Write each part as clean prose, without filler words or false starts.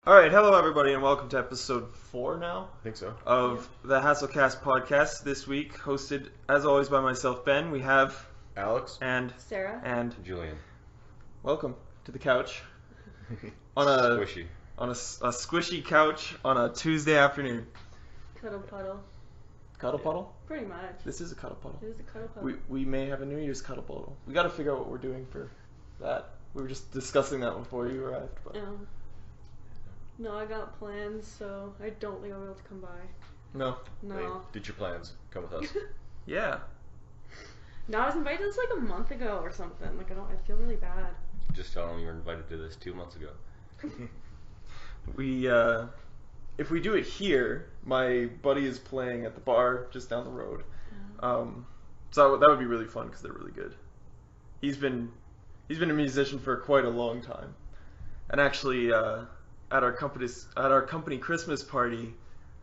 Alright, hello everybody and welcome to episode 4 now I think so. of the HastleCast podcast. This week, hosted as always by myself, Ben. We have Alex and Sarah and Julian. welcome to the couch on Squishy. a squishy couch on a Tuesday afternoon. Cuddle Puddle. Cuddle puddle? Pretty much. This is a cuddle puddle. It is a Cuddle Puddle. We may have a New Year's cuddle puddle. We got to figure out what we're doing for that. We were just discussing that before you arrived. But. No, I got plans, so I don't think I'll be able to come by. No. No. Hey, did your plans. Come with us. Yeah. No, I was invited to this like a month ago or something. Like I feel really bad. Just tell them you were invited to this 2 months ago. We, if we do it here, my buddy is playing at the bar just down the road. So that would be really fun because they're really good. He's been a musician for quite a long time, and actually at our company Christmas party,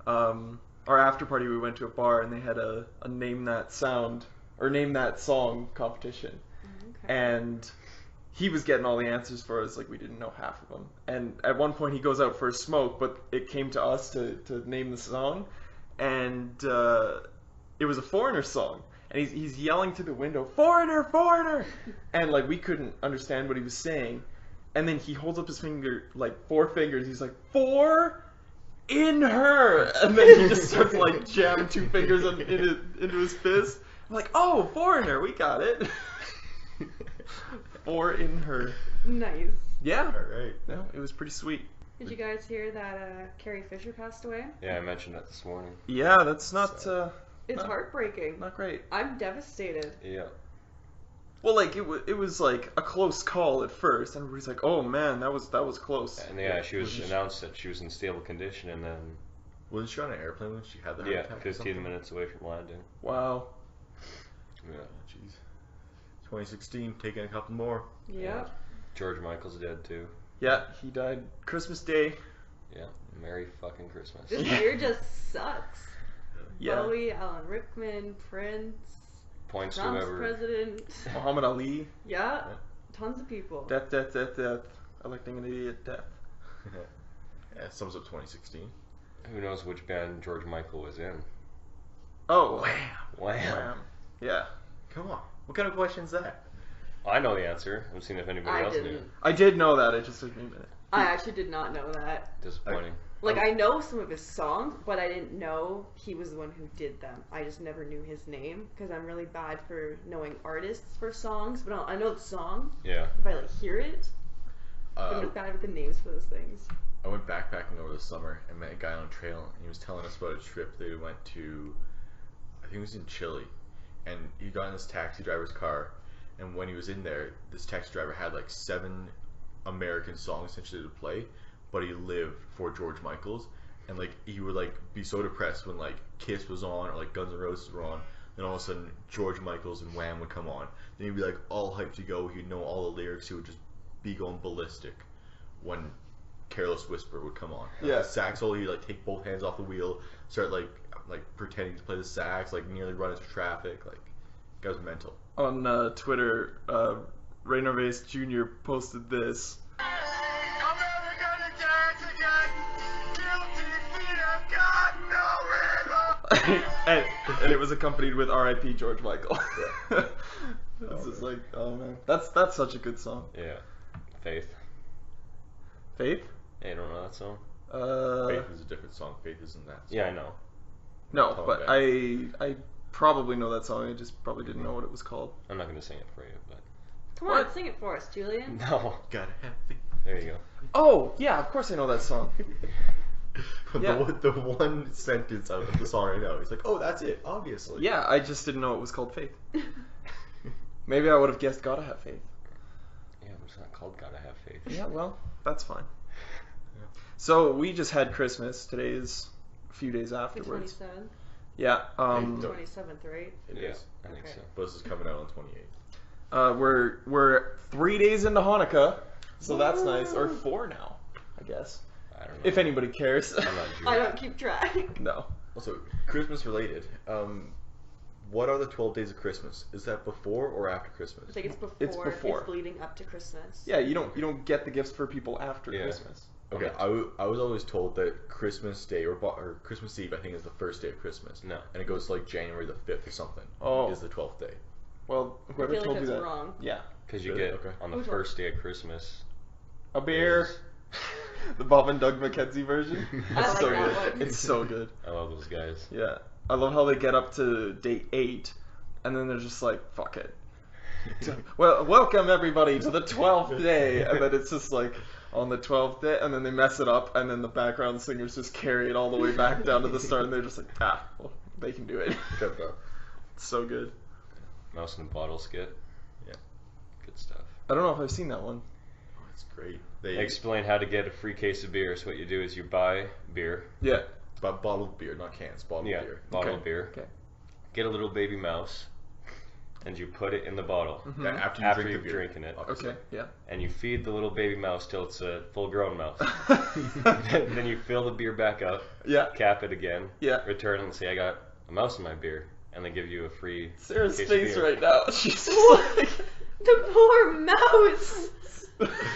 our after party, we went to a bar and they had a name that sound or name that song competition, and he was getting all the answers for us, like we didn't know half of them. And at one point he goes out for a smoke, but it came to us to name the song, and it was a Foreigner song. And he's yelling through the window, "Foreigner, foreigner!" And like we couldn't understand what he was saying. And then he holds up his finger, like 4 fingers. He's like, "For in her," and then he just starts like jamming 2 fingers into his fist. I'm like, "Oh, Foreigner, we got it." For in her. Nice. Yeah. Alright. No, it was pretty sweet. Did you guys hear that Carrie Fisher passed away? Yeah, I mentioned that this morning. Yeah, that's not It's heartbreaking. not great. I'm devastated. Yeah. Well, like it was like a close call at first, and everybody's like, "Oh man, that was close." And yeah, she was announced that she was in stable condition, and then Wasn't she on an airplane when she had the heart attack or 15 something? minutes away from landing. Wow. Yeah. Jeez. 2016, taking a couple more. Yep. George Michael's dead too. Yeah, he died Christmas Day. Yeah. Merry fucking Christmas. This year just sucks. Yeah. Bowie, Alan Rickman, Prince, Points to Trump's whoever. president. Muhammad Ali. Yeah. Tons of people. Death, death, death, death. Electing an idiot, death. Yeah, sums up 2016. Who knows which band George Michael was in? Oh, Wham! wham. Yeah. Come on. What kind of question is that? I know the answer. I'm seeing if anybody I else didn't. knew. I did know that. It just took me a minute. I actually did not know that. Disappointing. Like, I know some of his songs, but I didn't know he was the one who did them. I just never knew his name, because I'm really bad for knowing artists for songs, but I know the song Yeah. if I, like, hear it, but I'm bad with the names for those things. I went backpacking over the summer and met a guy on a trail, and he was telling us about a trip they went to, I think it was in Chile, and he got in this taxi driver's car, and when he was in there, this taxi driver had like 7 American songs essentially to play, but he lived for George Michael's, and like he would like be so depressed when like Kiss was on or like Guns N' Roses were on, then all of a sudden George Michael's and Wham would come on, then he'd be like all hyped to go, he'd know all the lyrics, he would just be going ballistic when Careless Whisper would come on. Yeah. The sax solo, he'd like take both hands off the wheel, start like pretending to play the sax, like nearly run into traffic, like guy was mental. On Twitter, Ray Narvaez Jr. posted this. and it was accompanied with R.I.P. George Michael. It's just like, oh man, that's such a good song. Yeah. Faith. Faith? Hey, you don't know that song? Faith is a different song. Faith isn't that song. Yeah, I know. No, Tell but me I probably know that song. I just probably didn't know what it was called. I'm not going to sing it for you, but... Come What? on, sing it for us, Julian. No. Gotta have faith. There you go. Oh, yeah, of course I know that song. Yeah. The one sentence out of the song I know. He's like, oh, that's it, obviously. Yeah, I just didn't know it was called Faith. Maybe I would have guessed Gotta Have Faith. Yeah, but it's not called Gotta Have Faith. Yeah, well, that's fine. So we just had Christmas. Today is a few days The afterwards. 27th. Yeah. 27th, right? It Yeah, is. I think Okay. so. But this is coming out on 28th. We're 3 days into Hanukkah, so that's nice. Or 4 now, I guess. I don't know. If anybody cares. I'm not Jewish. I don't keep track. No. Also, Christmas related. What are the 12 days of Christmas? Is that before or after Christmas? I think it's before. It's before. It's leading up to Christmas. Yeah, you don't get the gifts for people after Yeah. Christmas. Okay, I was always told that Christmas Day or Christmas Eve, I think, is the first day of Christmas. No. And it goes to like January the 5th or something. Oh. Is the 12th day. Well, I whoever feel like told you that's that. wrong. Yeah. Because you Really? get Okay. on the Who's first day of Christmas. A beer. The Bob and Doug McKenzie version. I It's like so that good. one. It's so good. I love those guys. Yeah. I love how they get up to day 8 and then they're just like, fuck it. Well, welcome everybody to the 12th day. And then it's just like on the 12th day, and then they mess it up, and then the background singers just carry it all the way back down to the start, and they're just like, well, they can do it. Good though. It's so good. Mouse in the Bottle skit. Yeah. Good stuff. I don't know if I've seen that one. Oh, it's great. They explain how to get a free case of beer. So what you do is you buy beer. Yeah. But bottled beer, not cans. Bottled beer. Bottled Okay. beer. Okay. Get a little baby mouse, and you put it in the bottle. Mhm. Yeah, after you After drink you've the beer. drinking it. obviously. Okay. Yeah. And you feed the little baby mouse till it's a full-grown mouse. Then you fill the beer back up, Yeah. cap it again, Yeah. return it and say, I got a mouse in my beer. And they give you a free Sarah's case face of beer. right now. She's just like The poor mouse.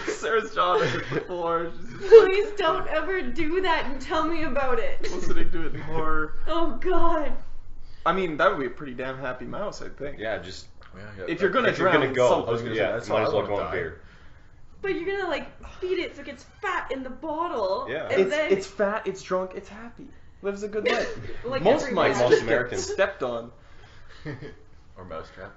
Sarah's jaw is at the floor. She's just Please don't ever do that and tell me about it. listening to it in horror. Oh God. I mean, that would be a pretty damn happy mouse, I think. Yeah, just Yeah, If you're gonna if you're drown gonna in go, something, I was gonna say, yeah, that's might why as I well wanna go on die. beer. But you're gonna like feed it so it gets fat in the bottle. Yeah. And then It's fat, it's drunk, it's happy. Lives a good life. like Most every mice mouse. just Americans. get stepped on. Or mousetrap.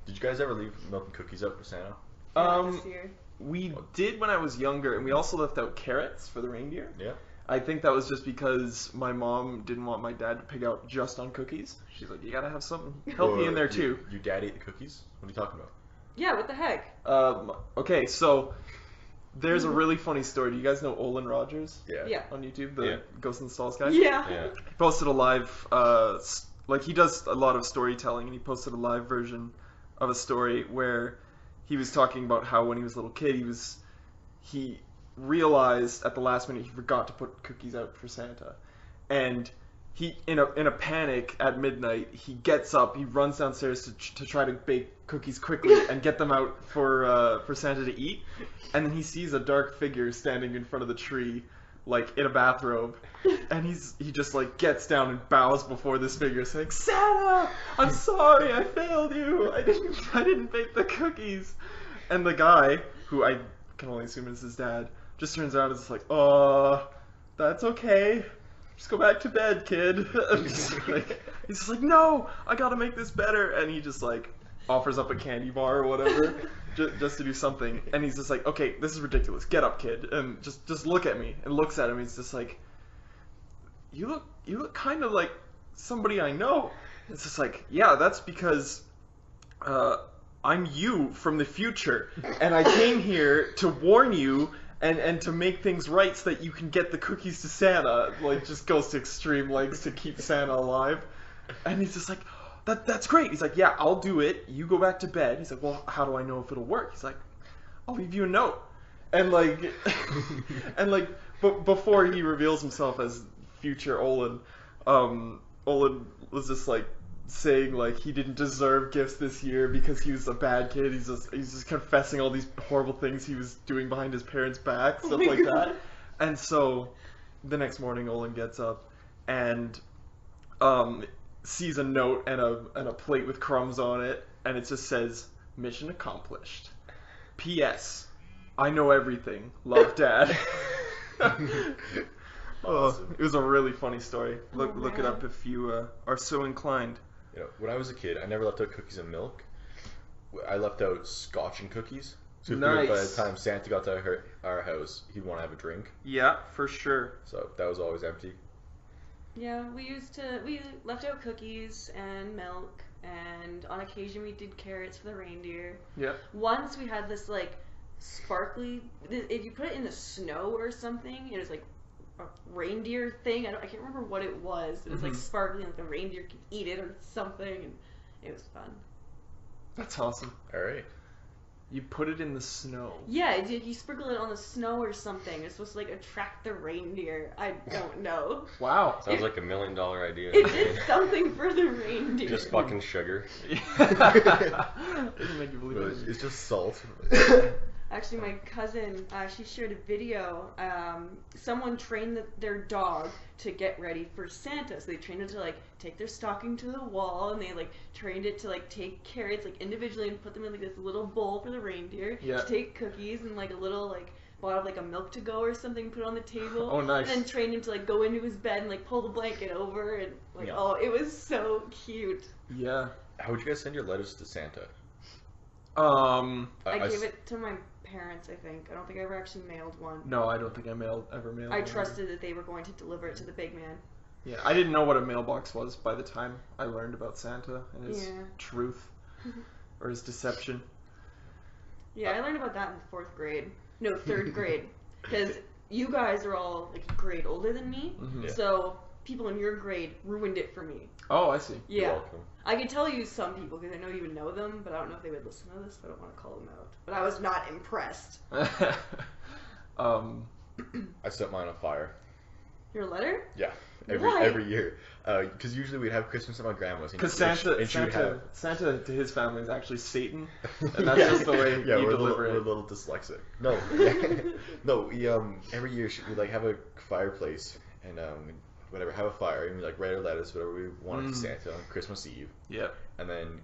Did you guys ever leave milk and cookies out for Santa? Not this year. We did when I was younger, and we also left out carrots for the reindeer. Yeah. I think that was just because my mom didn't want my dad to pig out just on cookies. She's like, you gotta have something healthy in there too. Your dad ate the cookies? What are you talking about? Yeah, what the heck? Okay, so there's a really funny story. Do you guys know Olin Rogers Yeah. on YouTube, the Yeah. Ghost in the Stalls guy? Yeah. Yeah. He posted a live, like he does a lot of storytelling, and he posted a live version of a story where he was talking about how when he was a little kid, he realized at the last minute he forgot to put cookies out for Santa, and he in a panic at midnight he gets up, he runs downstairs to try to bake cookies quickly and get them out for Santa to eat, and then he sees a dark figure standing in front of the tree, like in a bathrobe, and he just like gets down and bows before this figure saying, Santa, I'm sorry, I failed you, I didn't bake the cookies. And the guy, who I can only assume is his dad, just turns around and is like, that's okay, just go back to bed, kid. And he's just like, no, I gotta make this better, and he just like offers up a candy bar or whatever just to do something, and he's just like, okay, this is ridiculous, get up, kid, and just look at me, and looks at him. He's just like, you look kind of like somebody I know. It's just like, yeah, that's because I'm you from the future, and I came here to warn you and to make things right so that you can get the cookies to Santa. Like, just goes to extreme lengths to keep Santa alive. And he's just like, that's great. He's like, yeah, I'll do it. You go back to bed. He's like, well, how do I know if it'll work? He's like, I'll leave you a note. And like, but before he reveals himself as future Olin, Olin was just like saying like he didn't deserve gifts this year because he was a bad kid. He's just confessing all these horrible things he was doing behind his parents' back, stuff like that. And so the next morning, Olin gets up and sees a note and a plate with crumbs on it, and it just says, "Mission accomplished. P.S. I know everything. Love, Dad." It was a really funny story. Look it up if you are so inclined. You know, when I was a kid, I never left out cookies and milk. I left out scotch and cookies. So by the Nice. time Santa got to our house, he'd want to have a drink. Yeah, for sure. So that was always empty. Yeah, we left out cookies and milk, and on occasion we did carrots for the reindeer. Yeah. Once we had this like sparkly, if you put it in the snow or something, it was like a reindeer thing. I can't remember what it was. It was like sparkly, like the reindeer could eat it or something, and it was fun. That's awesome. All right. You put it in the snow. Yeah, you sprinkle it on the snow or something. It's supposed to like attract the reindeer. I don't know. Wow. Sounds like $1 million idea. It did something for the reindeer. Just fucking sugar. Doesn't make you believe No, it. it's just salt. Actually, my cousin, she shared a video. Someone trained their dog to get ready for Santa. So they trained it to like take their stocking to the wall, and they like trained it to like take carrots like individually and put them in like this little bowl for the reindeer. Yeah. To take cookies and like a little like bottle of like a milk to go or something, put it on the table. Oh, nice. And then trained him to like go into his bed and like pull the blanket over and like Yeah. oh, it was so cute. Yeah. How would you guys send your letters to Santa? I gave it to my parents, I think. I don't think I ever actually mailed one. No, I don't think I ever mailed I one. trusted that they were going to deliver it to the big man. Yeah, I didn't know what a mailbox was by the time I learned about Santa and his Yeah. truth or his deception. Yeah, I learned about that in 4th grade. No, 3rd grade. Because you guys are all like a grade older than me, Mhm. Yeah. so people in your grade ruined it for me. Oh, I see. Yeah. You're welcome. I could tell you some people because I know you would know them, but I don't know if they would listen to this, so I don't want to call them out. But I was not impressed. I set mine on fire. Your letter? Yeah, Why? every year. Because usually we'd have Christmas at my grandma's. Because and she would Santa to his family is actually Satan, and that's just the way you we're deliver we're a it. little dyslexic. No, no. We every year we like have a fireplace and whatever, have a fire and we like write our letters, whatever we wanted to Santa on Christmas Eve. Yeah. And then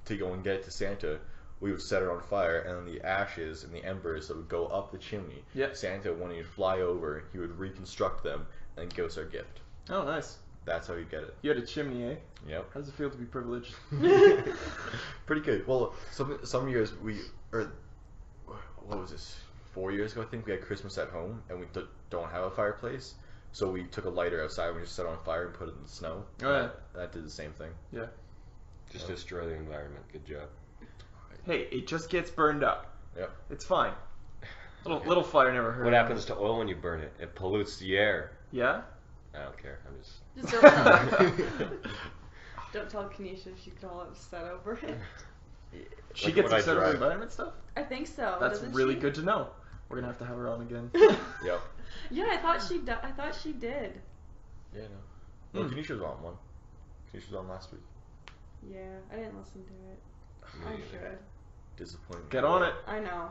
to go and get it to Santa, we would set it on fire, and then the ashes and the embers that would go up the chimney. Yeah. Santa, when he'd fly over, he would reconstruct them and give us our gift. Oh, nice. That's how you get it. You had a chimney, eh? Yep. How does it feel to be privileged? Pretty good. Well, some years what was this? 4 years ago, I think we had Christmas at home, and we don't have a fireplace, so we took a lighter outside and we just set it on fire and put it in the snow. Oh, yeah. That did the same thing. Yeah. Just destroy the environment. Good job. Hey, it just gets burned up. Yep. It's fine. Little fire never hurt. What happens to oil when you burn it? It pollutes the air. Yeah? I don't care. I'm just. Just don't tell Kanisha, she get all upset over it. She Like gets when I upset over drive. environment stuff? I think so. That's doesn't really she? good to know. We're gonna have to have her on again. Yep. Yeah, I thought she did. Yeah, no. Well, Hmm. Kenisha was on one. Kenisha was on last week. Yeah, I didn't listen to it. I Me should. Disappointment. Get on it. I know.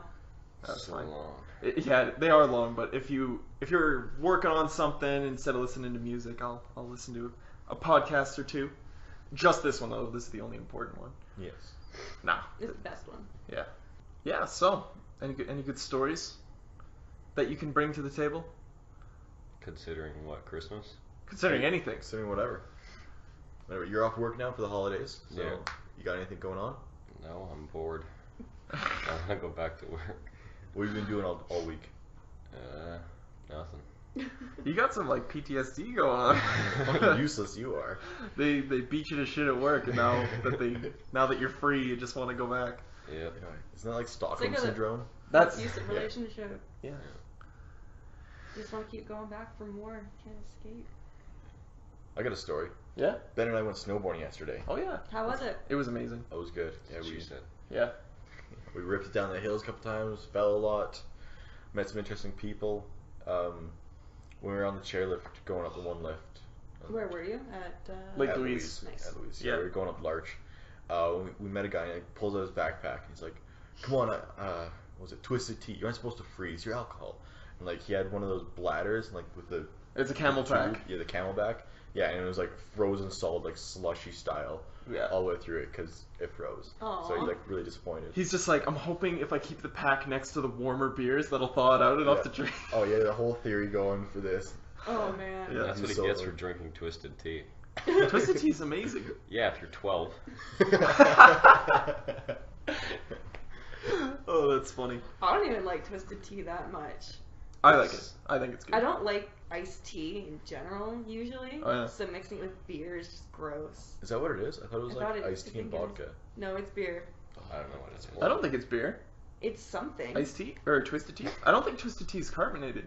That's so fine. long. Yeah, they are long, but if you're working on something instead of listening to music, I'll listen to a podcast or two. Just this one though. This is the only important one. Yes. Nah. It's the best one. Yeah. Yeah. So, any good stories that you can bring to the table? Considering what, Christmas? Considering anything. Considering whatever. You're off work now for the holidays. So Yeah. You got anything going on? No, I'm bored. I want to go back to work. What have you been doing all week? Nothing. You got some like PTSD going on. Fucking useless you are. They beat you to shit at work, and now that you're free, you just want to go back. Yep. Yeah. Isn't that like Stockholm It's like a- syndrome? That's abusive yeah. relationship. yeah. You just want to keep going back for more. Can't escape. I got a story. Yeah. Ben and I went snowboarding yesterday. Oh yeah. How was it? It was amazing. That was good. Yeah, She said. Yeah. we ripped it down the hills a couple times, fell a lot, met some interesting people. We were on the chairlift going up the one lift. Where were you? At Lake At Louise. Nice. At Louise. Yeah. Yeah, we were going up Larch. We met a guy and he pulls out his backpack. He's like, "Come on, what was it Twisted Tea? You aren't supposed to freeze your alcohol." And like he had one of those bladders, like with the It's a camel tube. track. Yeah, the Camelback. Yeah, and it was like frozen solid, like slushy style, Yeah. all the way through it because it froze. Aw. So he's like really disappointed. He's just like, I'm hoping if I keep the pack next to the warmer beers, that'll thaw it out enough Yeah. to drink. Oh yeah, the whole theory going for this. Oh man. Yeah. That's what he So- gets for drinking Twisted Tea. Twisted Tea's amazing. Yeah, if you're 12. Oh, that's funny. I don't even like Twisted Tea that much. I like it. I think it's good. I don't like iced tea in general usually. Oh, yeah. So mixing it with beer is just gross. Is that what it is? I thought it was I thought like it- iced I tea and think it is. vodka. No, it's beer. I don't know what it's I don't think it's beer. It's something. Iced tea or Twisted Tea. I don't think Twisted Tea is carbonated.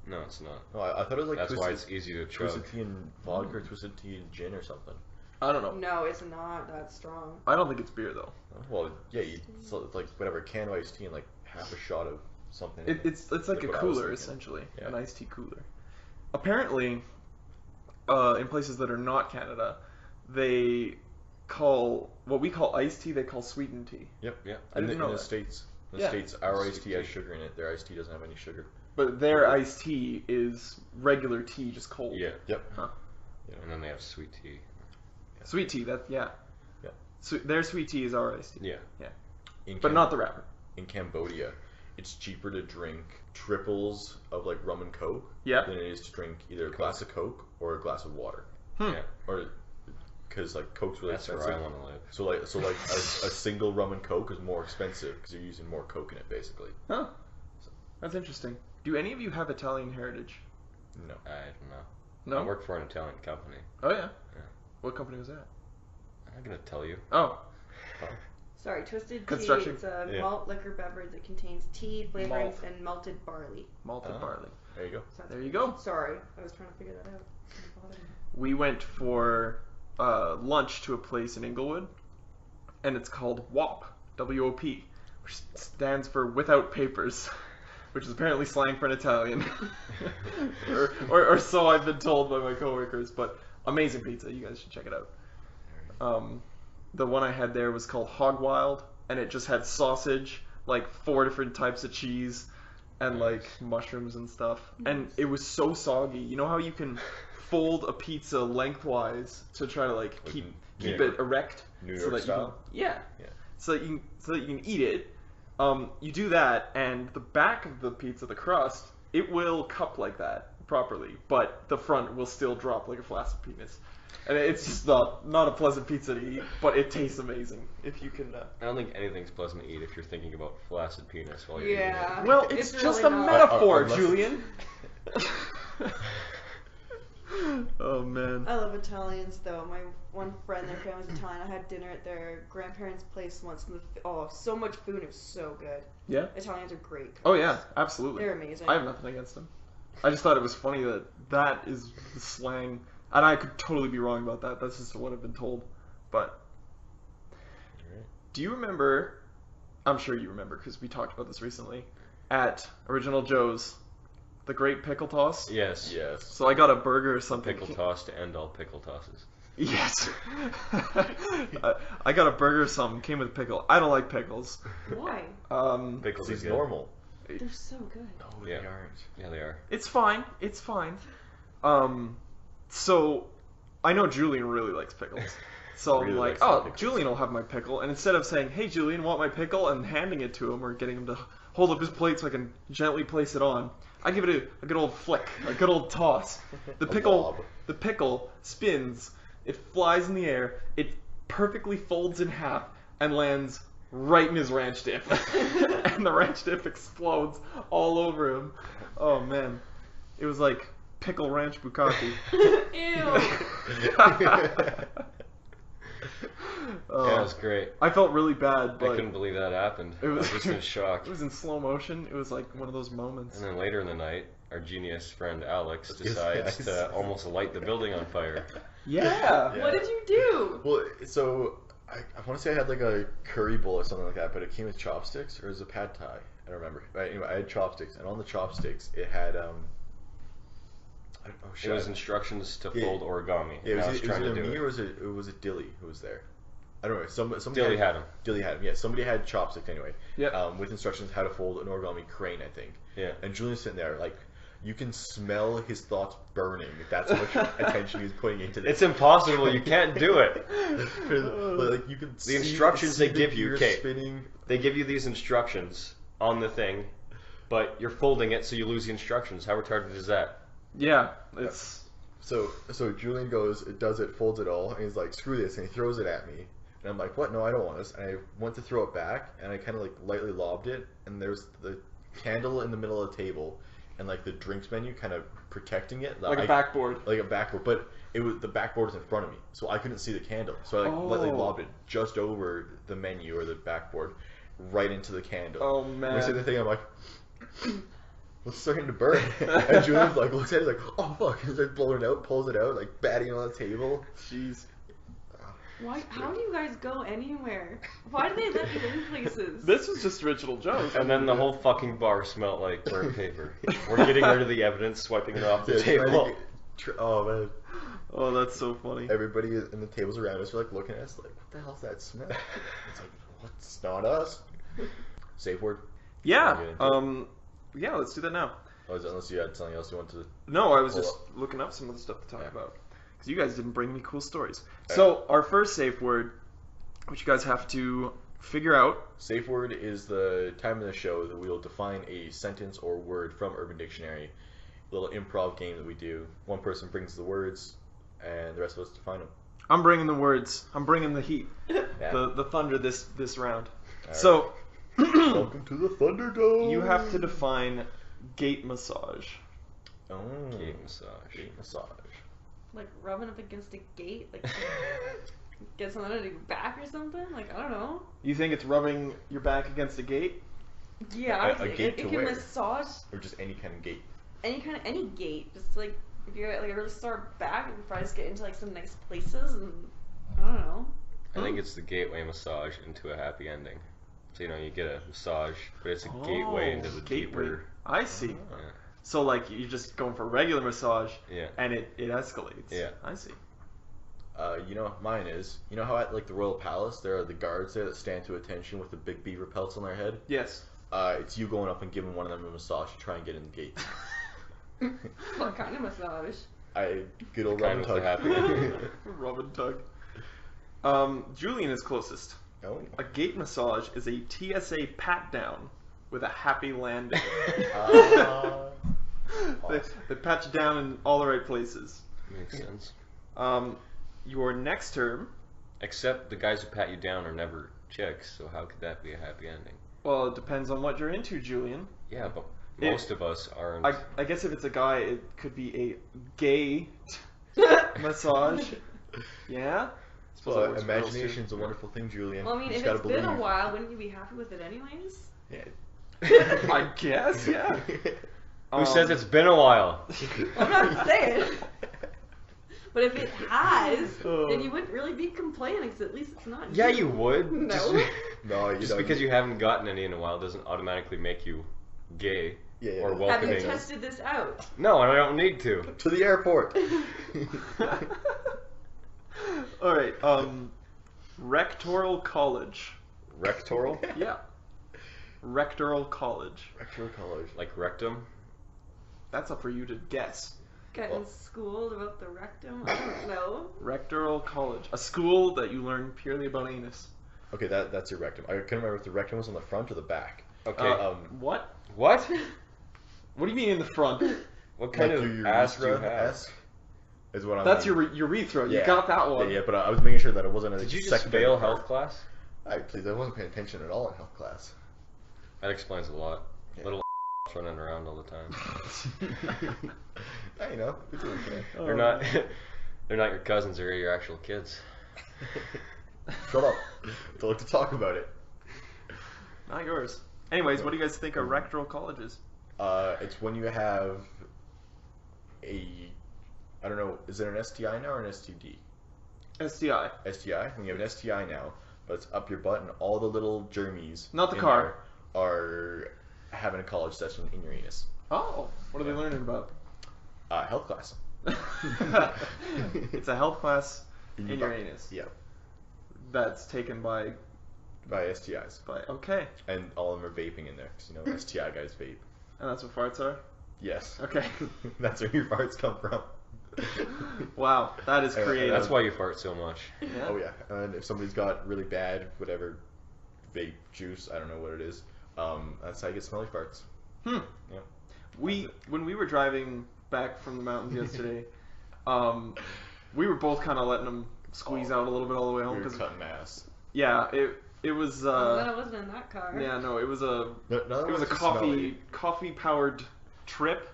No, it's not. No, I thought it was like That's twisted, why it's easy to chug. twisted tea and vodka, or twisted tea and gin or something. I don't know. No, it's not that strong. I don't think it's beer though. Well, yeah, so it's like whatever, a can of iced tea and like half a shot of something. It's like Like a what I was cooler thinking. essentially, Yeah. an iced tea cooler. Apparently, in places that are not Canada, they call what we call iced tea. They call sweetened tea. Yep. Yeah. I didn't know in the that. States, In the States, our iced tea has sugar in it. Their iced tea doesn't have any sugar. But their iced tea is regular tea, just cold. Yeah. Yep. Huh. And then they have sweet tea. Sweet tea, yeah. Their sweet tea is our iced tea. Yeah. But not the wrapper. In Cambodia, it's cheaper to drink triples of like rum and coke Yeah. than it is to drink either a glass of Coke or a glass of water. Yeah. Or because like Coke's really That's expensive. where I want to live. So like a single rum and Coke is more expensive because you're using more Coke in it basically. Huh. That's interesting. Do any of you have Italian heritage? No. I don't know. No? I work for an Italian company. Oh, yeah? Yeah. What company was that? I'm not going to tell you. Oh. Sorry, Twisted Tea. Construction. It's a Yeah. malt liquor beverage that contains tea, flavorings, Malt. and malted barley. Malted barley. There you go. So There you go. Sorry, I was trying to figure that out. We went for lunch to a place in Inglewood, and it's called WOP, W-O-P, which stands for Without Papers, which is apparently slang for an Italian. or so I've been told by my coworkers, but amazing pizza. You guys should check it out. The one I had there was called Hog Wild, and it just had sausage, like 4 different types of cheese, and like mushrooms and stuff. And it was so soggy. You know how you can fold a pizza lengthwise to try to like keep it erect, New so York that style? you can, so that you can eat it. You do that, and the back of the pizza, the crust, it will cup like that properly, but the front will still drop like a flaccid penis. And it's just not a pleasant pizza to eat, but it tastes amazing if you can. I don't think anything's pleasant to eat if you're thinking about flaccid penis while you're eating Yeah. it. Well, it's It's just really a not. metaphor, Unless- Julian. Oh man. I love Italians though. My one friend, their family's Italian. I had dinner at their grandparents' place once. And so much food. It was so good. Yeah. Italians are great. Oh yeah, absolutely. They're amazing. I have nothing against them. I just thought it was funny that is the slang, and I could totally be wrong about that. That's just what I've been told. But do you remember? I'm sure you remember because we talked about this recently at Original Joe's, the Great Pickle Toss. Yes. Yes. So I got a burger or something. Pickle toss to end all pickle tosses. Yes. I got a burger or something. Came with pickle. I don't like pickles. Why? Pickles It's is good. normal. They're so good. No, Yeah. they aren't. Yeah, they are. It's fine. It's fine. So I know Julian really likes pickles. So Really I'm like, likes the oh, pickles. Julian will have my pickle. And instead of saying, hey, Julian, want my pickle, and handing it to him or getting him to hold up his plate so I can gently place it on, I give it a good old flick, a good old toss. The pickle spins. It flies in the air. It perfectly folds in half and lands right in his ranch dip. And the ranch dip explodes all over him. Oh, man. It was like pickle ranch bukakke. Ew. Oh, Yeah, it was great. I felt really bad, I but couldn't believe that happened. it was I was just in shock. It was in slow motion. It was like one of those moments. And then later in the night, our genius friend Alex decides to almost light the building on fire. Yeah. What did you do? Well, so I want to say I had like a curry bowl or something like that, but it came with chopsticks, or it was a pad thai. I don't remember. But anyway, I had chopsticks, and on the chopsticks it had It was instructions to Yeah. fold origami. Yeah, and I was it trying to either do me it. or was it Dilly who was there? I don't know. Somebody Dilly had him. Dilly had him. Yeah, somebody had chopsticks anyway. Yeah. With instructions how to fold an origami crane, I think. Yeah. And Julian's sitting there like, you can smell his thoughts burning. That's how much attention he's putting into this. It's impossible. You can't do it. Like you can The instructions they the give you, gears okay. spinning. They give you these instructions on the thing, but you're folding it so you lose the instructions. How retarded is that? Yeah. It's So Julian goes, it does it, folds it all, and he's like, screw this, and he throws it at me. And I'm like, what? No, I don't want this. And I went to throw it back, and I kind of like lightly lobbed it, and there's the candle in the middle of the table, and like the drinks menu kind of protecting it. like a backboard. Like a backboard, but the backboard was in front of me, so I couldn't see the candle. So I lightly Oh. lobbed it just over the menu or the backboard, right into the candle. Oh, When man. I say the thing, I'm like, it's starting to burn. And Julian's like looks at it, he's like, oh fuck, and starts blowing it out, pulls it out, like batting it on the table. Jeez. Why? How do you guys go anywhere? Why do they let you in places? This was just Original Joe's. And then the whole fucking bar smelled like burnt paper. We're getting rid of the evidence, swiping it off the Yeah, trying to table. oh man, Oh, that's so funny. everybody in the tables around us were like looking at us like, what the hell's that smell? It's like, what's not us? safe word? Yeah. Wanna get into Yeah. Let's do that now. Oh, unless you had something else you want to. No, I was Pull just up. looking up some of the stuff to talk Yeah. about because you guys didn't bring me cool stories. Okay. So our first safe word, which you guys have to figure out. Safe word is the time in the show that we will define a sentence or word from Urban Dictionary. A little improv game that we do. One person brings the words, and the rest of us define them. I'm bringing the words. I'm bringing the heat, Yeah. the thunder this round. All So Welcome to the Thunderdome. you have to define gate massage. Oh, Gate massage. Gate massage. Like rubbing up against a gate, like get something on your back or something. Like I don't know. You think it's rubbing your back against a gate? Yeah, A honestly, gate it to can where? massage Or just any kind of gate. any gate. Just like if you're at like a really sore back, you can probably just get into like some nice places and I don't know. I think it's the gateway massage into a happy ending. So you get a massage, but it's a gateway into the gateway. deeper. I see. Yeah. So like you're just going for regular massage, Yeah. and it escalates. Yeah. I see. You know what mine is? You know how at like the Royal Palace there are the guards there that stand to attention with the big beaver pelts on their head? Yes. It's you going up and giving one of them a massage to try and get in the gate. What kind of massage? Good old Kind rub and with the tug. happy Rub and tug. Julian is closest. Oh. A gate massage is a TSA pat down with a happy landing. They pat you down in all the right places. Makes sense. Your next term, Except the guys who pat you down are never chicks, so how could that be a happy ending? well, it depends on what you're into, Julian. Yeah, but most of us aren't. I guess if it's a guy, it could be a gay massage. Yeah? Suppose that Well, works for girls, too. imagination's a wonderful thing, Julian. Well, I mean, You if just it's gotta been a believe. while, wouldn't you be happy with it anyways? Yeah. I guess, yeah. Who says it's been a while? I'm not saying. But if it has, Oh. then you wouldn't really be complaining, because at least it's not. Yeah, you would. No. No, Just because you haven't gotten any in a while doesn't automatically make you gay Yeah, yeah. or Have you welcoming. tested this out? No, I don't need to. To the airport. All right. Rectoral college. Rectoral? Yeah. Rectoral college. Rector college. Like rectum? That's up for you to guess. Getting schooled about the rectum? I don't know. Rectoral college, a school that you learn purely about anus. Okay, that's your rectum. I couldn't remember if the rectum was on the front or the back. Okay. What? What? What do you mean in the front? What kind Like of your ass do you urethra have? esque is what I'm. That's your urethra. You Yeah. got that one. Yeah, yeah, but I was making sure that it wasn't a Did you just secondary fail part. health class? Please, I wasn't paying attention at all in health class. That explains a lot. Yeah. Little running around all the time. Yeah, you know, it's okay. They're not. They're not your cousins. They're your actual kids. Shut up. Don't like to talk about it. Not yours. Anyways, what do you guys think of rectoral colleges? It's when you have a, I don't know, is it an STI now or an STD? STI. STI. When you have an STI now, but it's up your butt and all the little germies Not the in car. there are having a college session in your anus. Oh, what are they learning about? Health class. It's a health class in your butt. anus. Yeah. That's taken by By STIs. okay, And all of them are vaping in there, because STI guys vape. and that's what farts are. Yes. Okay. That's where your farts come from. Wow, that is creative. That's why you fart so much. Yeah. Oh yeah, and if somebody's got really bad whatever vape juice, I don't know what it is. That's how you get smelly farts. Hmm. Yep. When we were driving back from the mountains yesterday, we were both kind of letting them squeeze out a little bit all the way home We were because cutting mass. yeah, it was Well, then I wasn't in that car. yeah, no, it was a No, it was a too coffee smelly. powered trip,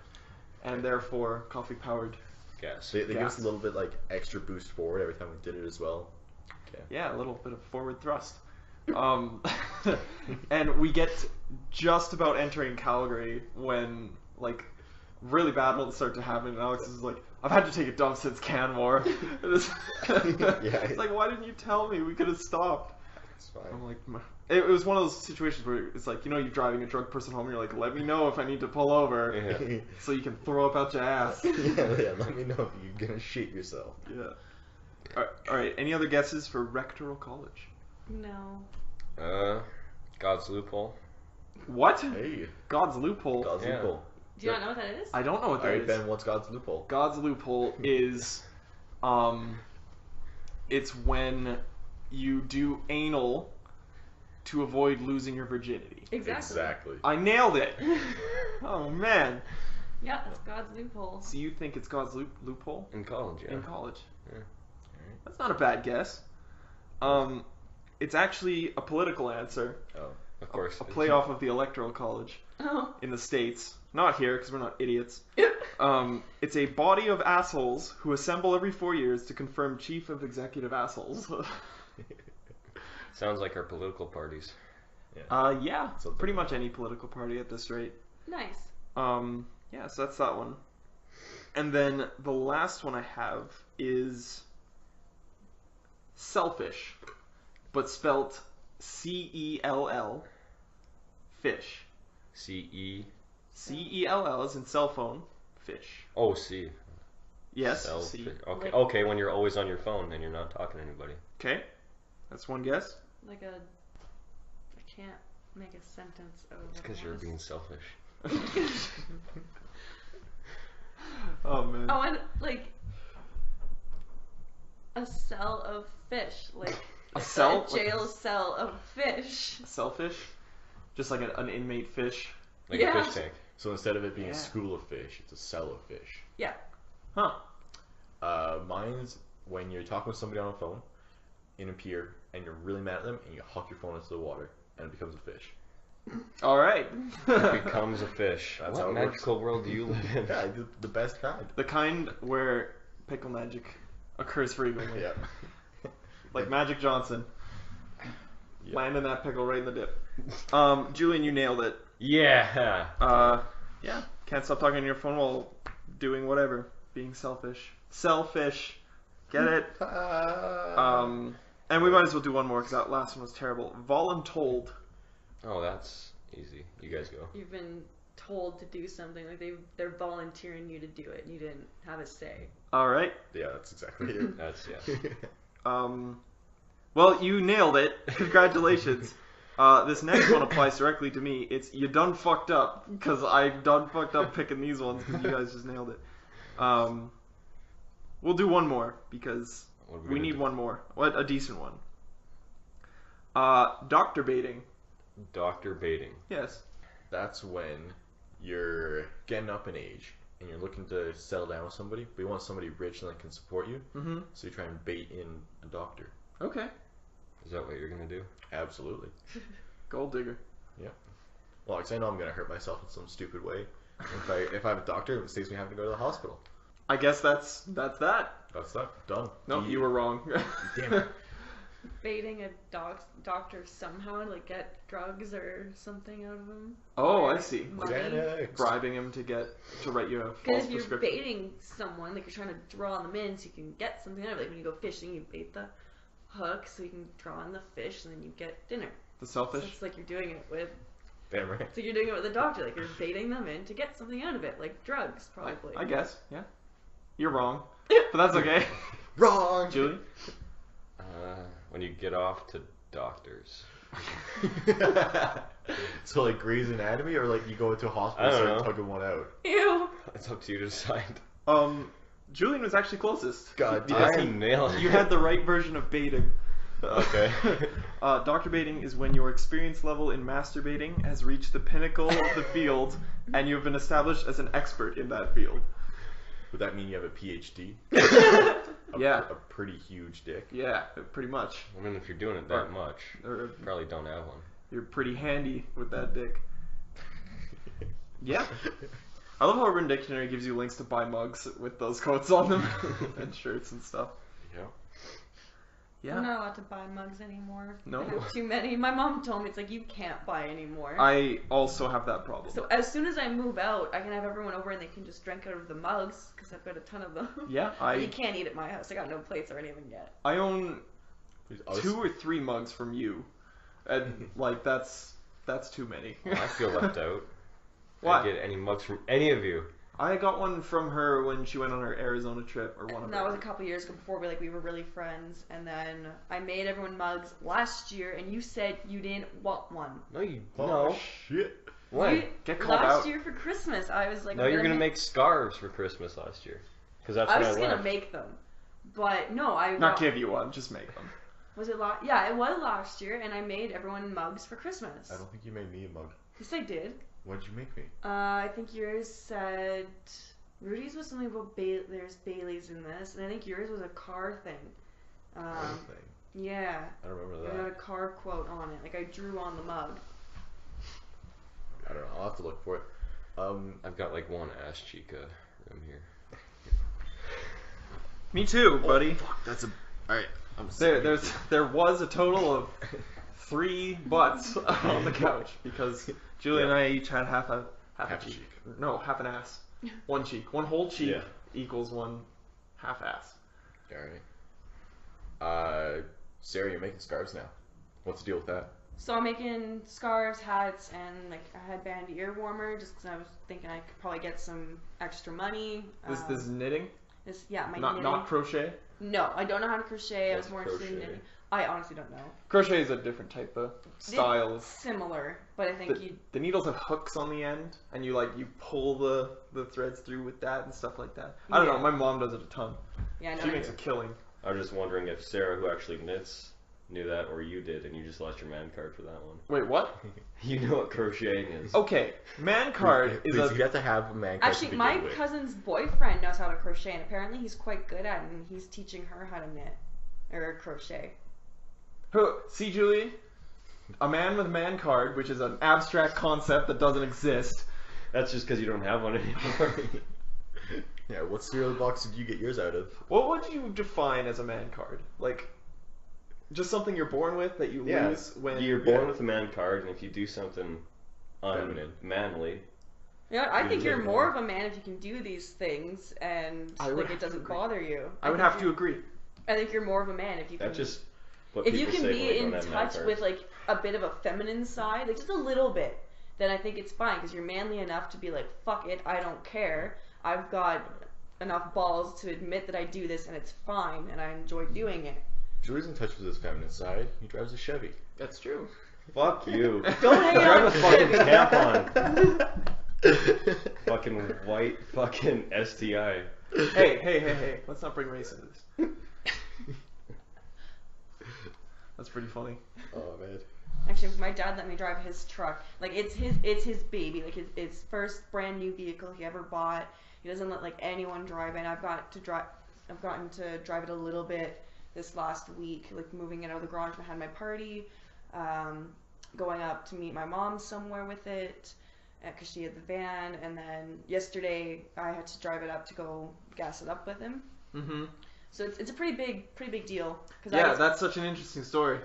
and therefore coffee powered. Gas. They give us Gas. a little bit like extra boost forward every time we did it as well. Okay. Yeah, a little bit of forward thrust. And we get just about entering Calgary when like really bad ones start to happen, and Alex is like, I've had to take a dump since Canmore. It's it's like, why didn't you tell me? We could have stopped. It's fine. I'm like, it was one of those situations where it's like, you're driving a drunk person home, and you're like, let me know if I need to pull over Yeah. so you can throw up out your ass. yeah, let me know if you're gonna shit yourself. Yeah. All right. Any other guesses for rectoral college? No. God's loophole. What? Hey, God's loophole. God's Yeah. loophole. Do you not know what that is? I don't know what that Alright, is. Ben, what's God's loophole? God's loophole is, it's when you do anal to avoid losing your virginity. Exactly. I nailed it. Oh man. Yeah, that's God's loophole. So you think it's God's loophole In college, yeah. in college? Yeah. That's not a bad guess. It's actually a political answer. Oh. Of course. A play off of the Electoral College Oh. in the States. Not here, because we're not idiots. It's a body of assholes who assemble every 4 years to confirm chief of executive assholes. Sounds like our political parties. Yeah, Something pretty like much any political party at this rate. Nice. Yeah, so that's that one. And then the last one I have is selfish, but spelt C-E-L-L, fish. C-E. C-E-L-L as in cell phone, fish. Oh, C. Yes, Self- C. Okay. Like- Okay, when you're always on your phone and you're not talking to anybody. Okay, that's one guess. Like a. I can't make a sentence out of It's what because it you're was. being selfish. Oh man. Oh, and like a cell of fish, like A cell? a jail cell of fish. Selfish? Just like an inmate fish. Like Yeah. a fish tank. So instead of it being Yeah. a school of fish, it's a cell of fish. Yeah. Huh. Mine's when you're talking with somebody on a phone in a pier and you're really mad at them and you huck your phone into the water and it becomes a fish. Alright. It becomes a fish. That's What how it works. magical world do you live in? Yeah, the best kind. The kind where pickle magic occurs frequently. Yeah. Like Magic Johnson. Yep. Landing that pickle right in the dip. Julian, you nailed it. Yeah. Yeah. Can't stop talking on your phone while doing whatever. Being selfish. Selfish. Get it? And we might as well do one more because that last one was terrible. Voluntold. Oh, that's easy. You guys go. You've been told to do something, like they're volunteering you to do it, and you didn't have a say. Alright. Yeah, that's exactly it. That's, yeah. Well, you nailed it. Congratulations. This next one applies directly to me. It's you done fucked up because I done fucked up picking these ones because you guys just nailed it. We'll do one more because What are we gonna need do? one more. What a decent one. Doctor baiting. Doctor baiting. Yes. That's when you're getting up in age and you're looking to settle down with somebody, but you want somebody rich and that can support you, Mm-hmm. so you try and bait in a doctor. Okay. Is that what you're gonna do? Absolutely. Gold digger. Well, because I know I'm going to hurt myself in some stupid way. If I have a doctor, it saves me having to go to the hospital. I guess that's that. That's that. Done. No, you were wrong. Damn it. Baiting a doctor somehow to like get drugs or something out of him. Oh, I see. Money. Xanax. Bribing him to write you a Because false if you're prescription. baiting someone, like you're trying to draw them in so you can get something out of it. Like when you go fishing, you bait the hook so you can draw in the fish and then you get dinner. The So selfish. it's like you're doing it with. Damn right. So you're doing it with a doctor, like you're baiting them in to get something out of it, like drugs, probably. I guess. Yeah. You're wrong, but that's okay. Wrong! Julie. When you get off to doctors. So like Grey's Anatomy, or like you go into a hospital I and don't start know. tugging one out? Ew. It's up to you to decide. Julian was actually closest. God Because damn. he- I'm nailing You it. had the right version of baiting. Okay. Doctor baiting is when your experience level in masturbating has reached the pinnacle of the field and you have been established as an expert in that field. Would that mean you have a PhD? Yeah. A pretty huge dick. Yeah, pretty much. I mean, if you're doing it that much, Or you probably don't have one. you're pretty handy with that dick. Yeah. I love how Urban Dictionary gives you links to buy mugs with those quotes on them and shirts and stuff. Yeah. Yeah. I'm not allowed to buy mugs anymore. No? I have too many. My mom told me it's like you can't buy anymore. I also have that problem. So as soon as I move out, I can have everyone over and they can just drink out of the mugs because I've got a ton of them. Yeah, But you can't eat at my house. I got no plates or anything yet. I own Please, I'll 2 or 3 mugs from you, and like that's too many. I feel left out. I Why? didn't get any mugs from any of you. I got one from her when she went on her Arizona trip, or one of And them. that was a couple years ago before we were really friends. And then I made everyone mugs last year, and you said you didn't want one. No, you Oh, no. shit. When? Get called Last out. year for Christmas, I was like, No, you're gonna make scarves for Christmas last year. Because that's I when was I just left. gonna make them, but no, Not give you one, just make them. Was it last? Yeah, it was last year, and I made everyone mugs for Christmas. I don't think you made me a mug. Yes, I did. What did you make me? I think yours said Rudy's was something about there's Bailey's in this, and I think yours was a car thing. Thing. Yeah. I don't remember It had a that. car quote on it. Like I drew on the mug. I don't know. I'll have to look for it. I've got like one ass chica room here. Me too, buddy. Fuck, that's a. Alright. There was a total of 3 butts on the couch because Julian and I each had half a cheek. No, half an ass. One cheek. One whole cheek equals one half ass. Alright. Sarah, you're making scarves now. What's the deal with that? So I'm making scarves, hats, and like a headband ear warmer, just because I was thinking I could probably get some extra money. This is knitting? My Not knitting. not crochet? No, I don't know how to crochet. I was What's more interested in crochet? knitting. I honestly don't know. Crochet is a different type of style. It's similar, but I think The needles have hooks on the end, and you pull the threads through with that and stuff like that. I don't know. My mom does it a ton. Yeah, I know. She makes a killing. I was just wondering if Sarah, who actually knits, knew that, or you did, and you just lost your man card for that one. Wait, what? You know what crocheting is. Okay, man card is You have to have a man card. Actually, to my begin with. cousin's boyfriend knows how to crochet, and apparently he's quite good at it, and he's teaching her how to knit or crochet. See, Julie, a man with a man card, which is an abstract concept that doesn't exist. That's just because you don't have one anymore. Yeah, what cereal box did you get yours out of? What would you define as a man card? Like, just something you're born with that you lose when you're born with a man card, and if you do something Feminine. unmanly, You know, I think you're live more more. of a man if you can do these things and I would like have it to doesn't agree. bother you. I would have to agree. I think you're more of a man if you can. that's just what If you people can say when be they in don't have man touch cards. with like a bit of a feminine side, like just a little bit, then I think it's fine because you're manly enough to be like, fuck it, I don't care. I've got enough balls to admit that I do this and it's fine and I enjoy doing it. Julie's in touch with his feminine side. He drives a Chevy. That's true. Fuck you. Don't hang Drive a out. fucking tampon. Fucking white fucking STI. Hey, let's not bring race into this. That's pretty funny. Oh man. Actually, my dad let me drive his truck. Like it's his baby. Like his first brand new vehicle he ever bought. He doesn't let like anyone drive it. I've gotten to drive it a little bit this last week. Like moving it out of the garage when I had my party. Going up to meet my mom somewhere with it because she had the van. And then yesterday I had to drive it up to go gas it up with him. Mm-hmm. So it's a pretty big deal. Cause Yeah, that's such an interesting story.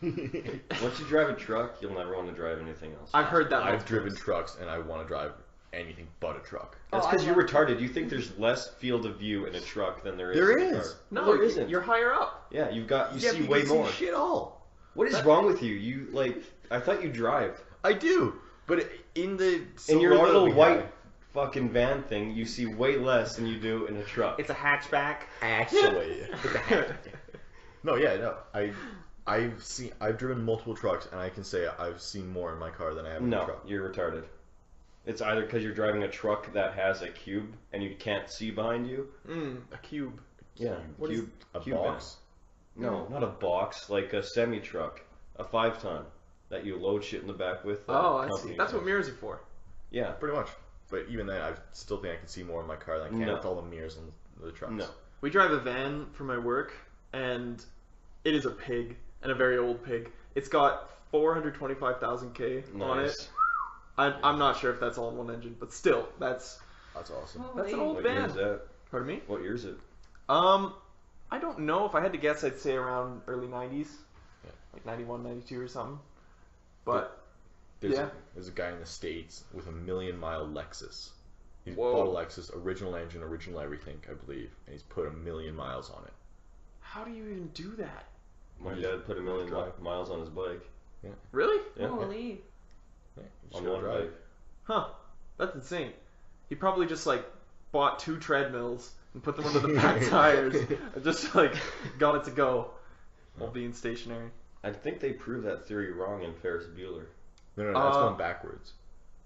Once you drive a truck, you'll never want to drive anything else. I've heard that. I've multiple driven times. trucks and I want to drive anything but a truck. That's Oh, because I you're love retarded. You think there's less field of view in a truck than there is There in a is. car. No, there isn't. You're higher up. Yeah, you Yeah, see but way you more. See shit all. What is wrong with you? You like? I thought you drive. I do, but in the In your Silverado little we white have- fucking van thing, you see way less than you do in a truck. It's a hatchback. actually. No, yeah, no. I've driven multiple trucks, and I can say I've seen more in my car than I have in a No, truck. you're retarded. It's either because you're driving a truck that has a cube and you can't see behind you. A cube. Yeah, What is- cube. A cube box. van. No, not a box. Like a semi truck, a 5-ton that you load shit in the back with. Oh, I company see. That's what has. mirrors are for. Yeah. Pretty much. But even then, I still think I can see more in my car than I can No. with all the mirrors on the trucks. No. We drive a van for my work, and it is a pig, and a very old pig. It's got 425,000 K on it. Nice. I'm not sure if that's all in one engine, but still, that's That's awesome. That's an Holy. old What van. year is that? Pardon me? What year is it? I don't know. If I had to guess, I'd say around early 90s. Yeah. Like 91, 92 or something. But, There's a guy in the States with a 1,000,000-mile Lexus. He's Whoa. bought a Lexus, original engine, original everything, I believe, and he's put 1,000,000 miles on it. how do you even do that? My dad put 1,000,000 Drive. miles on his bike. Really? Yeah. Holy. Yeah, you just On gotta one drive. bike. Huh. That's insane. He probably just like bought 2 treadmills and put them under the back tires and just like got it to go while being stationary. I think they proved that theory wrong in Ferris Bueller. No, that's going backwards.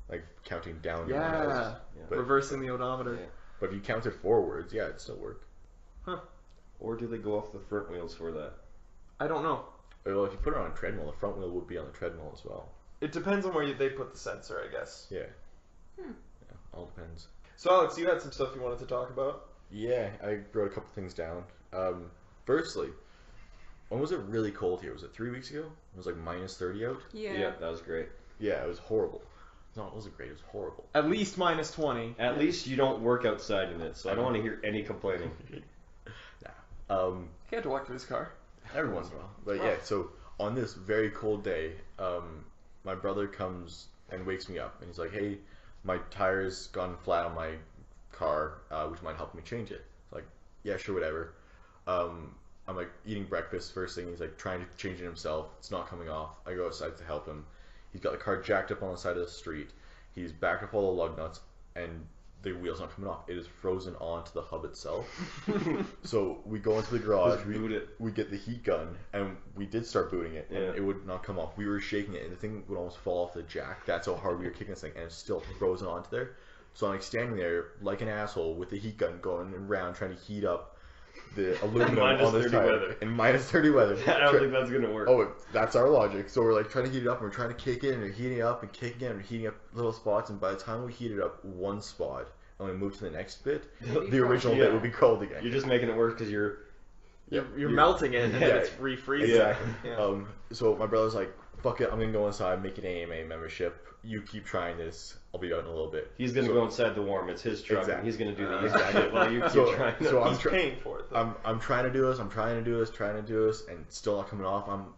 Like counting down. Yeah, but, reversing the odometer. Yeah. But if you counted forwards, yeah, it'd still work. Huh. Or do they go off the front wheels for that? I don't know. Well, if you put it on a treadmill, the front wheel would be on the treadmill as well. It depends on where they put the sensor, I guess. Yeah. Yeah, all depends. So Alex, you had some stuff you wanted to talk about? Yeah, I wrote a couple things down. Firstly, when was it really cold here? Was it 3 weeks ago? It was like minus 30 out? Yeah. That was great. Yeah, it was horrible. No, it wasn't great. It was horrible. At least minus 20. At least you don't work outside in it, so I don't want to hear any complaining. He had to walk to his car. Every once in a while. But yeah, so on this very cold day, my brother comes and wakes me up, and he's like, hey, my tire's gone flat on my car, would you mind helping me change it? It's like, yeah, sure, whatever. I'm like eating breakfast first thing. He's like trying to change it himself. It's not coming off. I go outside to help him. He's got the car jacked up on the side of the street. He's backed up all the lug nuts, and the wheel's not coming off. It is frozen onto the hub itself. So we go into the garage. We get the heat gun, and we did start booting it, and it would not come off. We were shaking it, and the thing would almost fall off the jack. That's how hard we were kicking this thing, and it's still frozen onto there. So I'm like standing there like an asshole with the heat gun going around trying to heat up the aluminum on this tire. Weather. In minus 30 weather. I don't think that's gonna work. Oh, that's our logic. So we're like trying to heat it up, and we're trying to kick it, and we're heating it up and kicking it, and we're heating up little spots, and by the time we heated up one spot and we moved to the next bit, the original bit would be cold again. You're just making it worse because you're melting it and then it's refreezing. Exactly. Yeah. So my brother's like, fuck it, I'm gonna go inside, make an AMA membership. You keep trying this. I'll be out in a little bit. He's gonna go inside the warm. It's his truck. Exactly. And he's gonna do the easy shit while you keep trying. So He's paying for it. Though. I'm trying to do this. I'm trying to do this, and it's still not coming off. I'm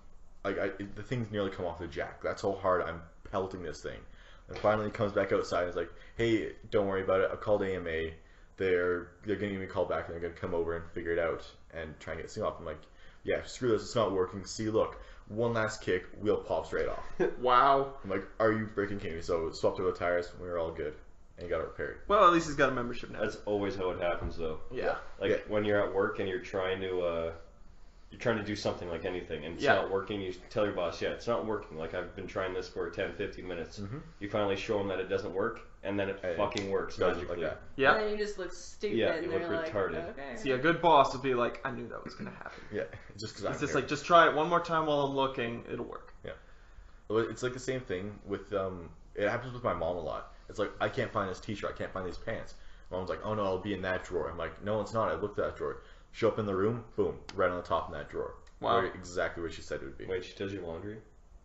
like, the thing's nearly come off the jack. That's how hard I'm pelting this thing. And finally, he comes back outside. And is like, hey, don't worry about it. I called AMA. They're gonna give me a call back, and they're gonna come over and figure it out and try and get this thing off. I'm like, yeah, screw this. It's not working. See, look. One last kick, wheel pops right off. Wow. I'm like, are you freaking kidding me? So swapped over the tires, we were all good, and he got it repaired. Well, at least he's got a membership now. That's always how it happens, though. Yeah. Like when you're at work and you're trying to do something like anything, and it's not working. You tell your boss, yeah, it's not working. Like I've been trying this for 10, 15 minutes. Mm-hmm. You finally show them that it doesn't work, and then it fucking works magically. Like that. Yeah. And then you just look stupid. Yeah, and you they're look like, retarded. Okay. See, a good boss would be like, I knew that was gonna happen. Yeah, just because It's just like, just try it one more time while I'm looking. It'll work. Yeah. Well, it's like the same thing with it happens with my mom a lot. It's like, I can't find this t-shirt, I can't find these pants. Mom's like, oh no, it'll be in that drawer. I'm like, no, it's not. I looked at that drawer. Show up in the room, boom, right on the top in that drawer. Wow. Right, exactly where she said it would be. Wait, she does your laundry?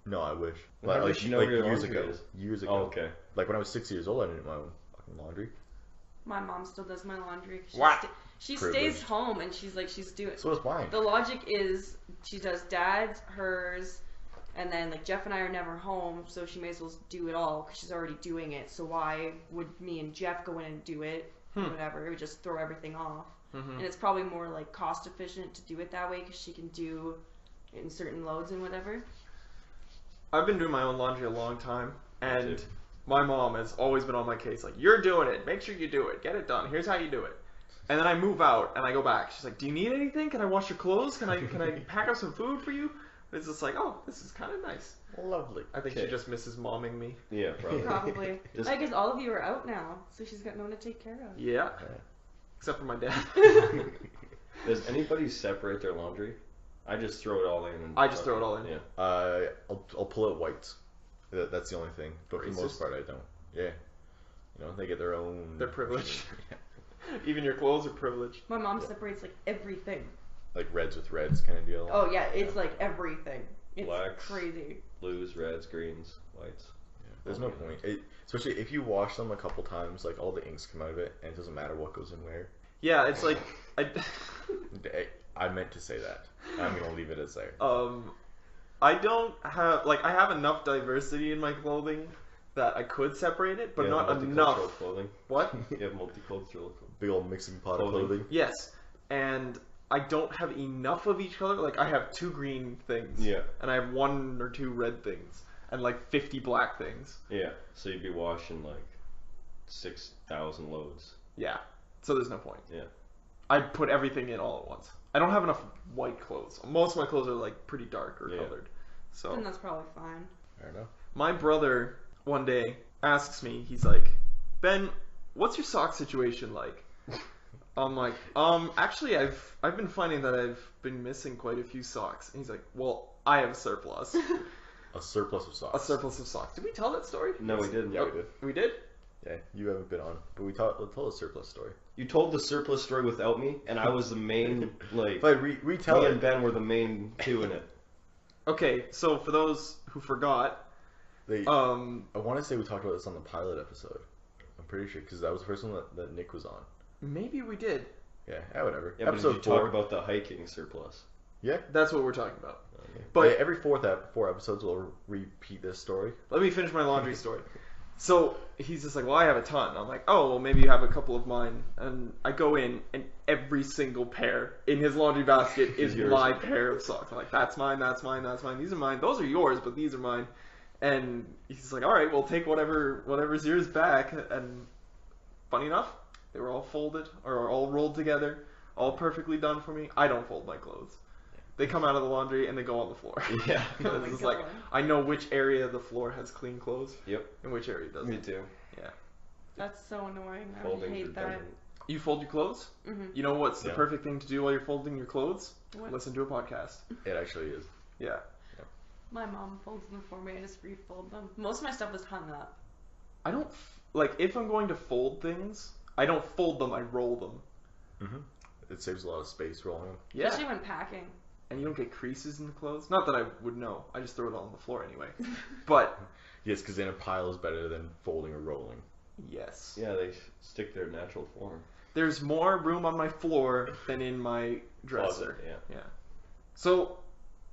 No, I wish. How does she know where your years laundry ago. is? Years ago. Oh, okay. Like when I was 6 years old, I didn't do my own fucking laundry. My mom still does my laundry. She, Wow. she Privilege. stays home and she's like, she's doing. So is mine. The logic is she does dad's, hers, and then like Jeff and I are never home, so she may as well do it all because she's already doing it. So why would me and Jeff go in and do it? Whatever. It would just throw everything off. And it's probably more like cost efficient to do it that way because she can do it in certain loads and whatever. I've been doing my own laundry a long time, and too. my mom has always been on my case. Like, you're doing it. Make sure you do it. Get it done. Here's how you do it. And then I move out, and I go back. She's like, do you need anything? Can I wash your clothes? Can I pack up some food for you? It's just like, oh, this is kind of nice. Lovely. I think she just misses momming me. Yeah, probably. Probably. Just- Because all of you are out now, so she's got no one to take care of. Yeah. Except for my dad. Does anybody separate their laundry? I just throw it all in. And I just throw it all in. Yeah. I'll pull out whites. That's the only thing. But for the most Racist. part, I don't. Yeah. You know, they get their own. They're privileged. Even your clothes are privileged. My mom separates like everything. Like reds with reds kind of deal. Oh yeah, it's like everything. It's Blacks. crazy. Blues, reds, greens, whites. Yeah, there's no point. Especially if you wash them a couple times, like all the inks come out of it, and it doesn't matter what goes in where. Yeah, it's like I meant to say that. I'm gonna leave it as there. I don't have I have enough diversity in my clothing that I could separate it, but You have not multicultural enough. Clothing. What? You have multicultural Big old mixing pot of Clothing. clothing. Yes, and I don't have enough of each color. Like I have 2 green things, Yeah. and I have 1 or 2 red things, and like 50 black things. Yeah. So you'd be washing like 6,000 loads. Yeah, So there's no point. Yeah. I'd put everything in all at once. I don't have enough white clothes. Most of my clothes are like pretty dark or colored. So Then that's probably fine. Fair enough. my brother one day asks me, he's like, Ben, what's your sock situation like? I'm like, actually I've been finding that I've been missing quite a few socks. And he's like, well, I have a surplus. A surplus of socks. A surplus of socks. Did we tell that story? No, we didn't. Yeah, we did. We did? Yeah, you haven't been on, but let's tell a surplus story. You told the surplus story without me, and I was the main, like, If I retell me it, and Ben were the main two in it. Okay, so for those who forgot, I want to say we talked about this on the pilot episode. I'm pretty sure, because that was the first one that Nick was on. maybe we did. Yeah, whatever. Yeah, but did you Episode talk 4. about the hiking surplus? Yeah. That's what we're talking about. But But- every 4 episodes we'll repeat this story. Let me finish my laundry story. So he's just like, well, I have a ton. I'm like, oh, well, maybe you have a couple of mine. And I go in, and every single pair in his laundry basket is Yours. my pair of socks. I'm like, that's mine, that's mine, that's mine. These are mine. Those are yours, but these are mine. And he's like, all right, well, take whatever's yours back. And funny enough, they were all folded or all rolled together, all perfectly done for me. I don't fold my clothes. They come out of the laundry and they go on the floor. Yeah. Oh my It's God. like I know which area of the floor has clean clothes Yep. and which area doesn't. Me too. That's so annoying. I would Folding hate that. redundant. You fold your clothes? Mm-hmm. You know what's the Yeah. perfect thing to do while you're folding your clothes? What? Listen to a podcast. It actually is. Yeah. My mom folds them for me. I just refold them. Most of my stuff is hung up. I don't like if I'm going to fold things, I don't fold them, I roll them. Mm-hmm. It saves a lot of space rolling them. Yeah. Especially when packing. And you don't get creases in the clothes. Not that I would know. I just throw it all on the floor anyway. But Yes, because in a pile is better than folding or rolling. yes. Yeah, they stick their natural form. There's more room on my floor than in my dresser. Closet, yeah. So,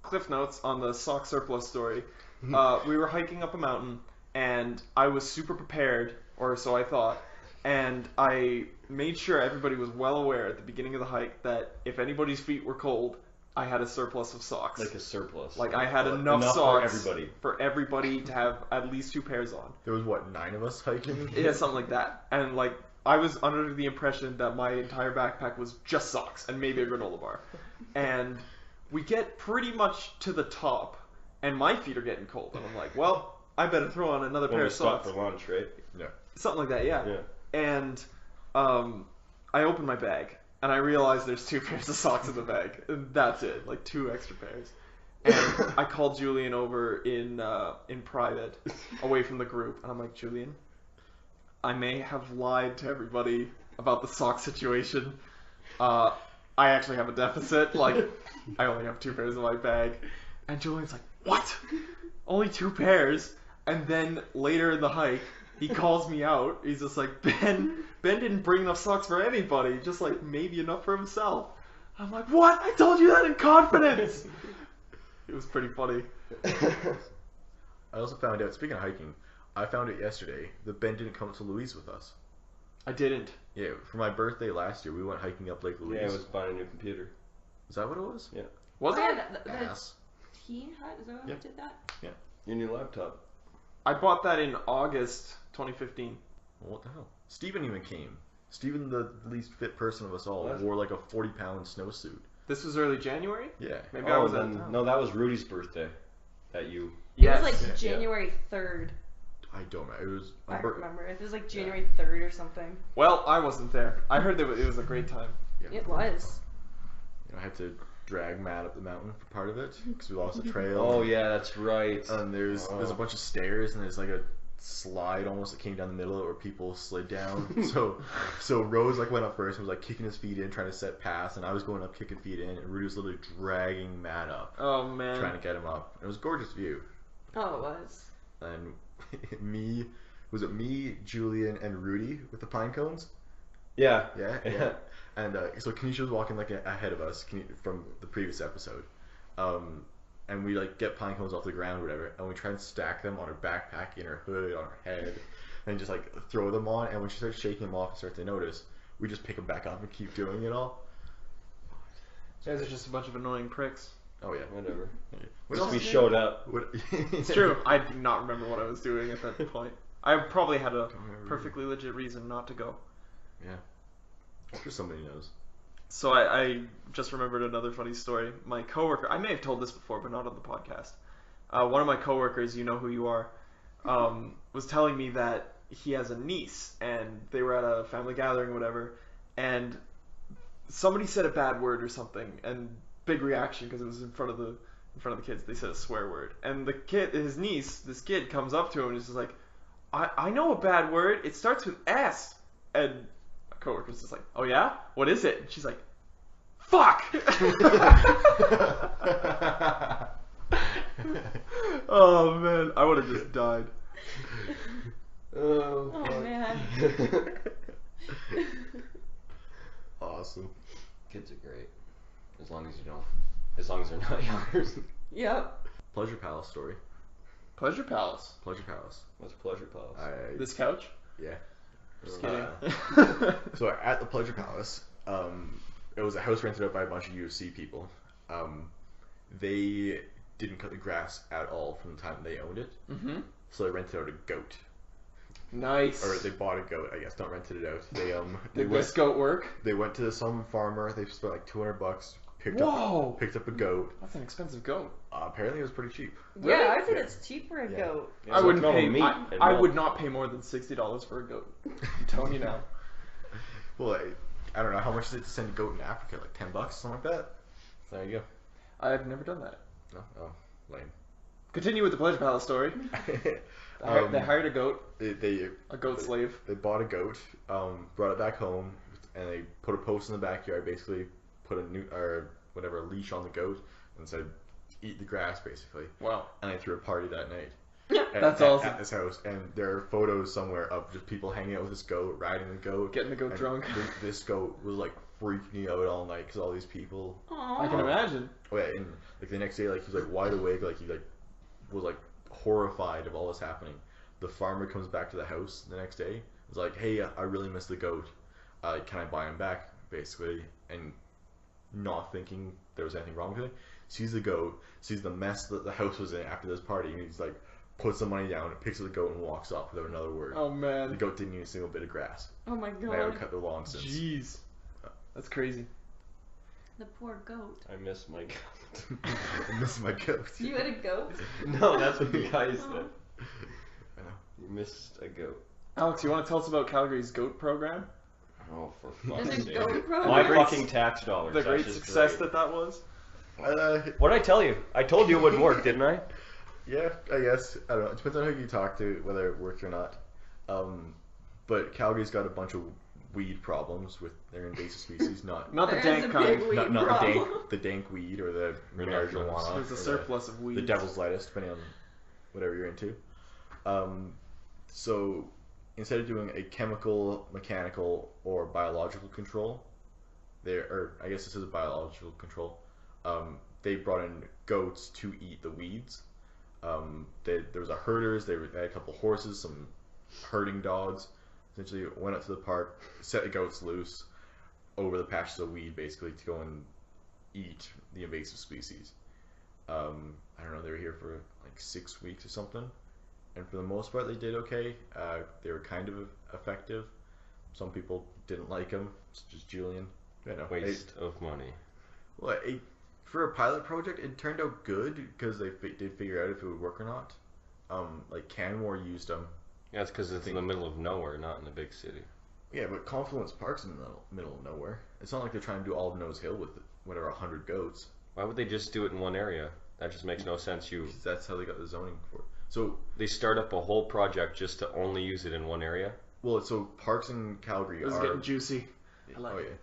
cliff notes on the sock surplus story. We were hiking up a mountain, and I was super prepared, or so I thought, and I made sure everybody was well aware at the beginning of the hike that if anybody's feet were cold, I had a surplus of socks. Like a surplus. Like I had But enough socks for everybody. for everybody to have at least 2 pairs on. There was, 9 of us hiking? Yeah, something like that. And like I was under the impression that my entire backpack was just socks and maybe a granola bar. And we get pretty much to the top, and my feet are getting cold. And I'm like, well, I better throw on another When pair we of stopped socks. for lunch, right? Yeah. Something like that, yeah. Yeah. And I open my bag, and I realize there's 2 pairs of socks in the bag. And that's it, like 2 extra pairs. And I called Julian over in private, away from the group, and I'm like, Julian, I may have lied to everybody about the sock situation. I actually have a deficit. Like, I only have 2 pairs in my bag. And Julian's like, what? Only 2 pairs? And then later in the hike, he calls me out. He's just like, Ben didn't bring enough socks for anybody. Just like maybe enough for himself. I'm like, what? I told you that in confidence. It was pretty funny. I also found out, speaking of hiking, I found it yesterday that Ben didn't come to Louise with us. I didn't. Yeah, for my birthday last year, we went hiking up Lake Louise. Yeah, I was buying a new computer. Is that what it was? Yeah. Was Oh, I? yeah, the Ass. He had? Is that what Yep. did that? Your new laptop. I bought that in August 2015. Well, what the hell? Steven even came. Steven, the least fit person of us all, What? wore like a 40-pound snowsuit. This was early January? Yeah. Maybe I was out of then, town. no, that was Rudy's birthday. That you. It Yes. was like Yeah. January 3rd. I don't know. It was. I my remember. It was like January 3rd or something. Well, I wasn't there. I heard that it was a great time. Yeah, It was. I had to drag Matt up the mountain for part of it because we lost the trail. Oh yeah, that's right. And there's a bunch of stairs and there's like a slide almost that came down the middle of it where people slid down. so Rose like went up first and was like kicking his feet in trying to set pass, and I was going up kicking feet in, and Rudy was literally dragging Matt up Oh man. trying to get him up. It was a gorgeous view. Oh, it was. And was it me, Julian, and Rudy with the pine cones? Yeah. Yeah. And so Kenesha was walking like ahead of us from the previous episode, and we like get pine cones off the ground or whatever, and we try and stack them on her backpack, in her hood, on her head, and just like throw them on. And when she starts shaking them off and starts to notice, we just pick them back up and keep doing it all. You guys are just a bunch of annoying pricks. Oh yeah. Whatever. What Just else we is showed up. It's true. I do not remember what I was doing at that point. I probably had a remember perfectly legit reason not to go. Yeah. I'm sure somebody knows. So I just remembered another funny story. My coworker, I may have told this before, but not on the podcast. One of my coworkers, you know who you are, was telling me that he has a niece, and they were at a family gathering or whatever, and somebody said a bad word or something, and big reaction because it was in front of the kids. They said a swear word, and the kid, his niece, this kid comes up to him and is just like, I know a bad word. It starts with S. And my coworker's just like, oh yeah? What is it? And she's like, fuck! Oh man, I would have just died. Oh man. Awesome. Kids are great. As long as they're not yours. Yep. Pleasure Palace story. Pleasure Palace. Pleasure Palace. What's Pleasure Palace? This couch? Yeah. Just kidding. So at the Pleasure Palace, it was a house rented out by a bunch of UFC people. They didn't cut the grass at all from the time they owned it. Mm-hmm. So they rented out a goat. Nice. Or they bought a goat, I guess. Not rented it out. Did this goat work? They went to some farmer. They spent like $200. Picked up a goat. That's an expensive goat. Apparently it was pretty cheap. Yeah, I think it's cheap for a goat. I wouldn't pay. meat I would not pay more than $60 for a goat. I'm telling you now. Well, I don't know how much is it to send a goat in Africa, like $10, something like that. So there you go. I've never done that. No, oh, lame. Continue with the Pleasure Palace story. They hired a goat. A goat slave. They bought a goat, brought it back home, and they put a post in the backyard. Basically, put a leash on the goat, and said, "Eat the grass," basically. Wow. And they threw a party that night. That's awesome. At this house, and there are photos somewhere of just people hanging out with this goat, riding the goat, getting the goat drunk. This goat was like freaking out all night because all these people. Aww. I can imagine. Oh yeah, and like the next day, like he was like wide awake, like he like was like horrified of all this happening. The farmer comes back to the house the next day. He's like, "Hey, I really miss the goat. Can I buy him back?" Basically, and not thinking there was anything wrong with it, sees the goat, sees the mess that the house was in after this party, and he's like, puts the money down, picks up the goat, and walks off without another word. Oh man. The goat didn't eat a single bit of grass. Oh my They haven't god. cut their lawn since. Jeez. That's crazy. The poor goat. I miss my goat. I miss my goat. You had a goat? No, that's what the guy said. I know. You missed a goat. Alex, you want to tell us about Calgary's goat program? Oh, for There's fuck's a sake. goat program? My Great- fucking tax dollars. The That's great just success great. that was? What did I tell you? I told you it wouldn't work, didn't I? Yeah, I guess. I don't know. It depends on who you talk to, whether it works or not. But Calgary's got a bunch of weed problems with their invasive species. Not Not the There is dank a big kind. weed not problem. the dank weed or the Marijuana. marijuana. There's a or surplus of weed. the devil's lettuce, depending on whatever you're into. So instead of doing a chemical, mechanical, or biological control, I guess this is a biological control. They brought in goats to eat the weeds. There was a herders. They had a couple horses, some herding dogs. Essentially, went up to the park, set the goats loose over the patches of weed, basically to go and eat the invasive species. I don't know. They were here for like 6 weeks or something, and for the most part, they did okay. They were kind of effective. Some people didn't like them, such as Julian. Waste of money. Well, for a pilot project, it turned out good because they did figure out if it would work or not. Like Canmore used them. Yeah, it's because it's in the middle of nowhere, not in the big city. Yeah, but Confluence Park's in the middle of nowhere. It's not like they're trying to do all of Nose Hill with whatever 100 goats. Why would they just do it in one area? That just makes no sense. That's how they got the zoning for it. So They start up a whole project just to only use it in one area? so parks in Calgary This is are getting juicy. I like it.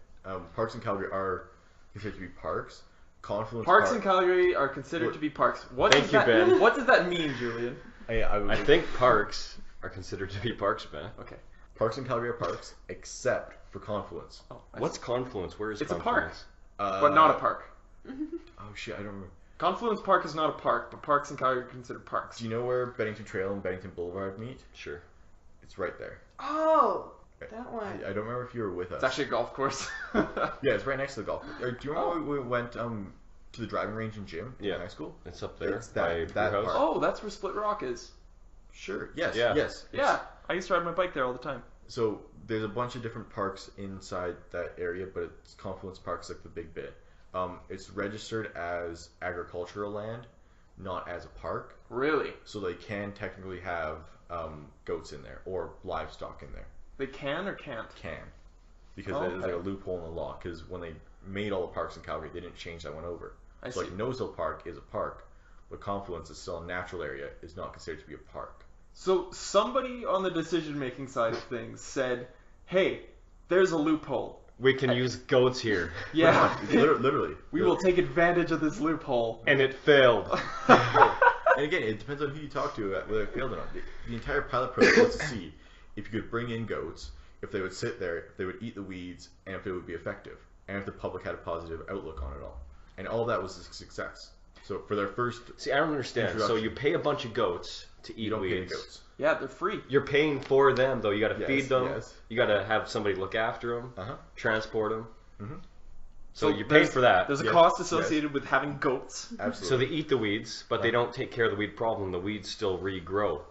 Parks in Calgary are considered to be parks. Confluence Parks Park, in Calgary are considered to be parks. Thank you, Ben. What does that mean, Julian? I think parks are considered to be parks, Ben. Okay. Parks in Calgary are parks, except for Confluence. Oh, What's Confluence? Where is It's a Confluence? park, but not a park. Oh shit, I don't remember. Confluence Park is not a park, but parks in Calgary are considered parks. Do you know where Bennington Trail and Bennington Boulevard meet? Sure. It's right there. Oh, that one. I don't remember if you were with us. It's actually a golf course. Yeah, it's right next to the golf course. Do you remember when we went to the driving range and gym in Yeah. high school? It's up there It's by your that house. park. Oh, that's where Split Rock is. Sure. Yes. Yeah. Yes. Yeah, I used to ride my bike there all the time. So there's a bunch of different parks inside that area, but it's Confluence Park's like the big bit. It's registered as agricultural land, not as a park. Really? So they can technically have goats in there or livestock in there. They can or can't? Can. Because there's like a loophole in the law. Because when they made all the parks in Calgary, they didn't change that one over. I So see. like Noseville Park is a park, but Confluence is still a natural area, is not considered to be a park. So somebody on the decision-making side of things said, "Hey, there's a loophole. We can use goats here. Yeah, Literally. we will take advantage of this loophole." And it failed. And again, it depends on who you talk to, whether it failed or not. The entire pilot program was to see if you could bring in goats, if they would sit there, if they would eat the weeds, and if it would be effective, and if the public had a positive outlook on it all. And all that was a success. So for their first, See, I don't understand. So Introduction. you pay a bunch of goats to eat you don't pay the weeds. goats. Yeah, they're free. You're paying for them, though. You got to Yes, feed them. yes. You got to have somebody look after them, Uh-huh. transport them. Mhm. So you're paying for that. There's a Yes, cost associated with having goats. So Absolutely. they eat the weeds, but they don't take care of the weed problem. The weeds still regrow.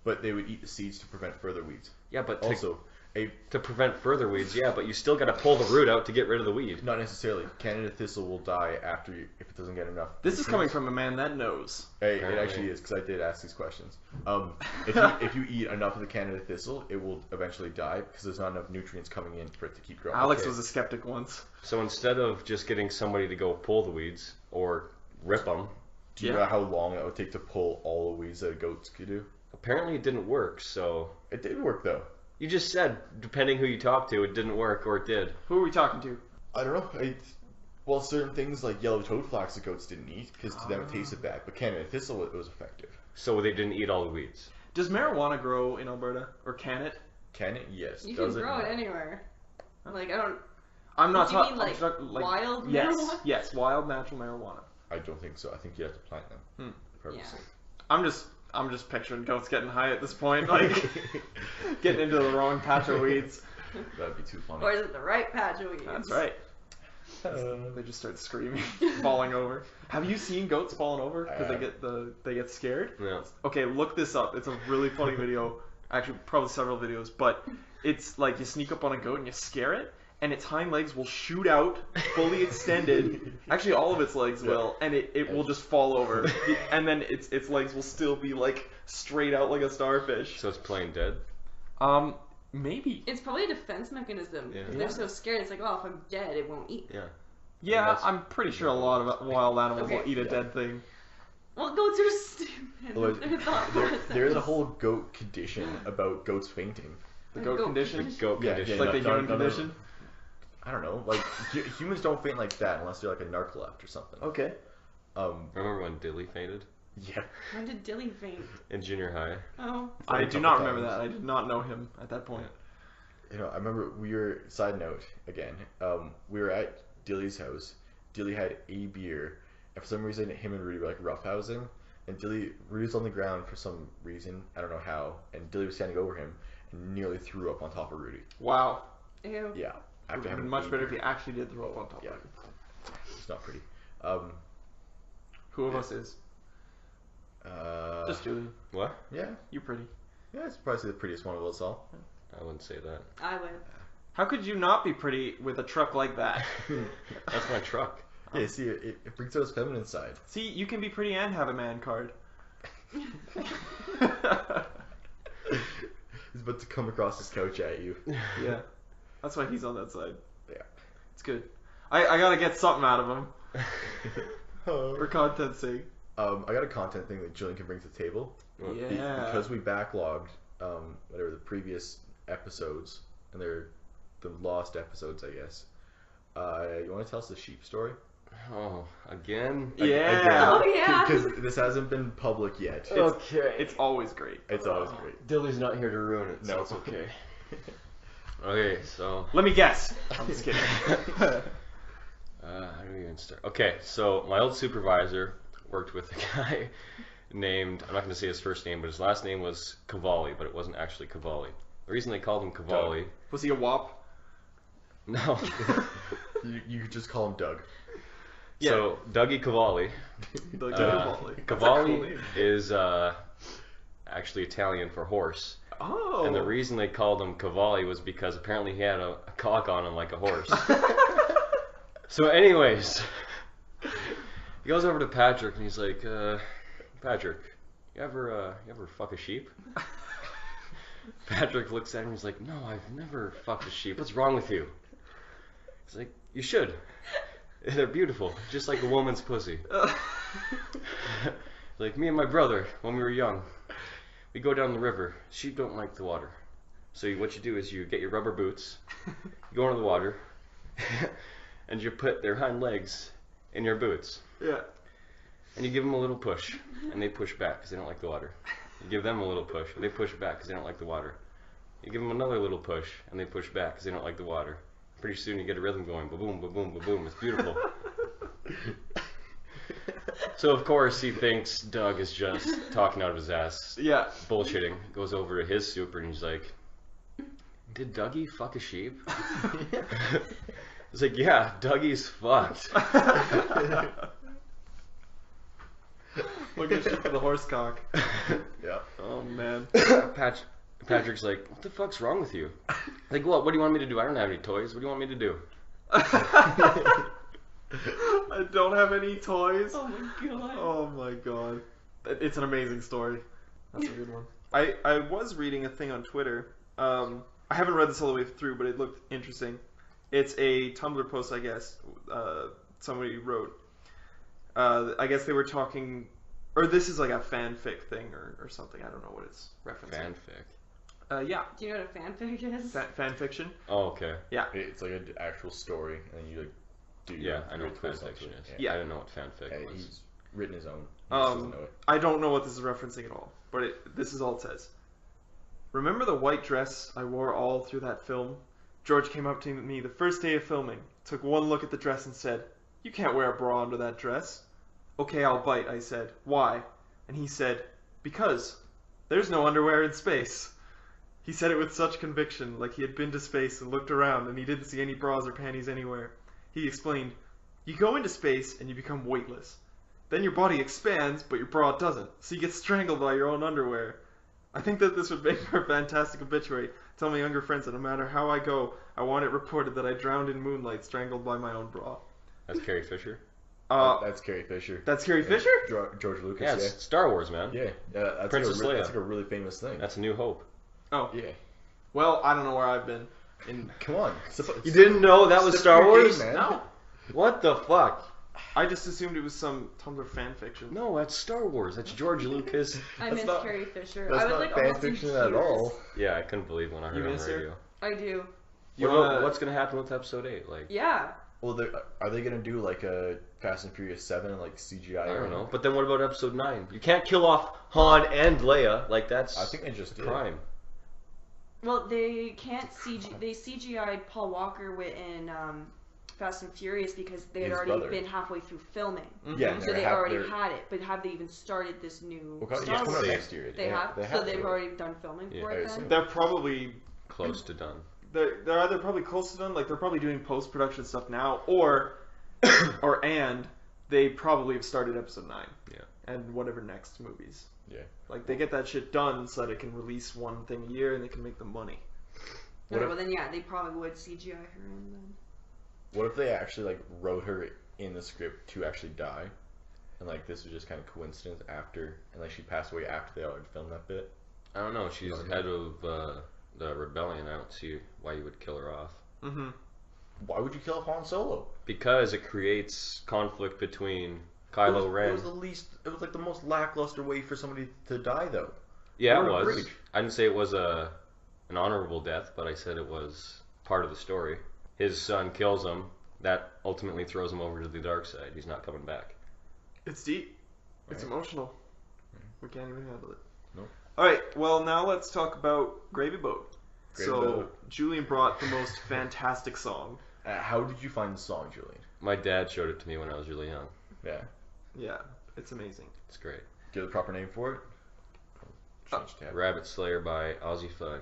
But they would eat the seeds to prevent further weeds. Yeah, but Also, to prevent further weeds, yeah, but you still got to pull the root out to get rid of the weed. not necessarily. Canada thistle will die after you if it doesn't get enough. This is nutrients. coming from a man that knows. Hey, it Apparently. actually is, because I did ask these questions. If you eat enough of the Canada thistle, it will eventually die because there's not enough nutrients coming in for it to keep growing. Alex Okay. was a skeptic once. So instead of just getting somebody to go pull the weeds or rip them, Do you know how long it would take to pull all the weeds that goats could do? apparently it didn't work. So It did work though. you just said, depending who you talk to, it didn't work or it did. Who are we talking to? I don't know. Well, certain things like yellow toad flax the goats didn't eat because to them it tasted bad. But Canada thistle, it was effective. So they didn't eat all the weeds. Does marijuana grow in Alberta, or can it? Can it? Yes. You Does can grow it No. anywhere. Like, I don't. I'm not Do you mean, talking like, wild yes, marijuana? yes, wild natural marijuana. I don't think so. I think you have to plant them. Purposely. I'm just picturing goats getting high at this point, like getting into the wrong patch of weeds. That'd be too funny. Or is it the right patch of weeds? That's right. They just start screaming, falling over. Have you seen goats falling over because they get scared? Yeah. Okay, look this up. It's a really funny video. Actually, probably several videos, but it's like you sneak up on a goat and you scare it, and its hind legs will shoot out, fully extended. Actually, all of its legs will, and it will just fall over, and then its legs will still be like straight out like a starfish. So it's plain dead. Maybe. It's probably a defense mechanism. Yeah. They're so scared. It's like, oh, if I'm dead, it won't eat. Yeah. Yeah, That's- I'm pretty sure a lot of wild animals will Okay. eat a dead thing. Well, goats are stupid. Well, Their thought there's a process. whole goat condition about goats fainting. The A goat goat condition. condition? Goat Yeah, condition. yeah. Like the No, human no, no, no. condition. I don't know. Like humans don't faint like that unless they're like a narcoleptic or something. Okay. Remember when Dilly fainted Yeah. When did Dilly faint? in junior high? Oh. I A do couple not remember times. that. I did not know him at that point. You know, I remember we were, side note again, we were at Dilly's house. Dilly had a beer, and for some reason him and Rudy were like roughhousing, and Rudy was on the ground for some reason, I don't know how, and Dilly was standing over him and nearly threw up on top of Rudy. Wow. Ew. Yeah. It would After have been having much a better if beer. he actually did throw up on top Yeah. of him. It's not pretty. Who of us is? Just Julian. What? Yeah. You pretty. Yeah, it's probably the prettiest one of us all. I wouldn't say that. I would. How could you not be pretty with a truck like that? That's my truck. Yeah, see, it brings out his feminine side. See, you can be pretty and have a man card. He's about to come across his couch at you. Yeah. That's why he's on that side. Yeah. It's good. I gotta get something out of him for content's sake. I got a content thing that Julian can bring to the table. Yeah. Because we backlogged whatever the previous episodes, and they're the lost episodes, I guess. You want to tell us the sheep story? Oh, again? Yeah. Oh, yeah. Because this hasn't been public yet. Okay. It's always great. It's always great. Dilly's not here to ruin it, so No. it's okay. Okay, so Let me guess. I'm just kidding. how do we even start? Okay, so my old supervisor worked with a guy named, I'm not going to say his first name, but his last name was Cavalli, but it wasn't actually Cavalli. The reason they called him Cavalli, Was he a wop? no. You could just call him Doug. Yeah. So Dougie Cavalli. The Uh, Cavalli. That's a Cavalli cool name. is actually Italian for horse. Oh. And the reason they called him Cavalli was because apparently he had a cock on him like a horse. So anyways, he goes over to Patrick and he's like, Patrick, you ever fuck a sheep? Patrick looks at him and he's like, no, I've never fucked a sheep. What's wrong with you? He's like, you should. They're beautiful, just like a woman's pussy. Like me and my brother, when we were young, we go down the river. Sheep don't like the water. So what you do is you get your rubber boots, you go into the water, and you put their hind legs in your boots. Yeah. And you give them a little push, and they push back because they don't like the water. You give them a little push, and they push back because they don't like the water. You give them another little push, and they push back because they don't like the water. Pretty soon you get a rhythm going, ba-boom, ba-boom, ba-boom. It's beautiful. So of course he thinks Doug is just talking out of his ass. Yeah. Bullshitting. Goes over to his super and he's like, did Dougie fuck a sheep? He's like, yeah, Dougie's fucked. Look at sheep with a horse cock. Yeah. Oh man. Patrick's like, what the fuck's wrong with you? Like, what do you want me to do? I don't have any toys. What do you want me to do? I don't have any toys. Oh my god. Oh my god. It's an amazing story. That's a good one. I was reading a thing on Twitter. I haven't read this all the way through, but it looked interesting. It's a Tumblr post, I guess. Somebody wrote. I guess they were talking, or this is like a fanfic thing or something. I don't know what it's referencing. Fanfic. Yeah. Do you know what a fanfic is? Fan fiction. Oh, okay. Yeah. It's like an actual story, and then you like do. Yeah, I know your what twist fanfiction onto it. is. Yeah. I didn't know what fanfic Yeah, was. he's written his own. He just doesn't know it. I don't know what this is referencing at all, but this is all it says. Remember the white dress I wore all through that film? George came up to me the first day of filming, took one look at the dress and said, "You can't wear a bra under that dress." "Okay, I'll bite," I said. "Why?" And he said, "Because there's no underwear in space." He said it with such conviction, like he had been to space and looked around and he didn't see any bras or panties anywhere. He explained, "You go into space and you become weightless. Then your body expands, but your bra doesn't, so you get strangled by your own underwear. I think that this would make for a fantastic obituary. Tell my younger friends that no matter how I go, I want it reported that I drowned in moonlight strangled by my own bra." That's Carrie Fisher? That's Carrie Fisher. That's Carrie Fisher? George Lucas. Yeah, it's Star Wars, man. Yeah. That's Princess like Leia. that's like a really famous thing. That's A New Hope. Oh. Yeah. Well, I don't know where I've been. Come on. You didn't know that was Step Star your Wars? game, man. No. What the fuck? I just assumed it was some Tumblr fan fiction. No, that's Star Wars. That's George Lucas. I That's miss not- Carrie Fisher. That's I was not like fan almost in fiction at tears. all. Yeah, I couldn't believe when I heard You it on miss the her? radio. I do. You wanna- What's going to happen with episode 8? Like, Yeah. Well, are they gonna do like a Fast and Furious 7 like CGI? I don't know. But then what about episode 9? You can't kill off Han and Leia. Like, that's I think they just did. crime. Well, they can't They CGI'd Paul Walker in Fast and Furious because they had His already brother. been halfway through filming. Yeah, So they already had it. But have they even started this new Well, Star it's coming out Wars? next year. They have. They So they've to. already done filming Yeah, for I it assume. then? They're probably Close to done. they're either probably close to done, like they're probably doing post production stuff now, or they probably have started episode 9. Yeah. And whatever next movies. Yeah. Like they get that shit done so that it can release one thing a year and they can make the money. Okay, if- well then yeah, they probably would CGI her in then. What if they actually like wrote her in the script to actually die, and like this was just kind of coincidence after, and like she passed away after they already filmed that bit? I don't know. She's head of the rebellion. I don't see why you would kill her off. Mm-hmm. Why would you kill Han Solo? Because it creates conflict between Kylo Ren. It was the least. It was like the most lackluster way for somebody to die, though. Yeah, it What a was. breach. I didn't say it was an honorable death, but I said it was part of the story. His son kills him. That ultimately throws him over to the dark side. He's not coming back. It's deep. It's Right. emotional. We can't even handle it. Nope. Alright, well now let's talk about Gravy Boat. Gravy So Boat. Julian brought the most fantastic song. How did you find the song, Julian? My dad showed it to me when I was really young. Yeah. Yeah, it's amazing. It's great. Do you have the proper name for it? Change tab. Rabbit Slayer by Ozzy Fudd.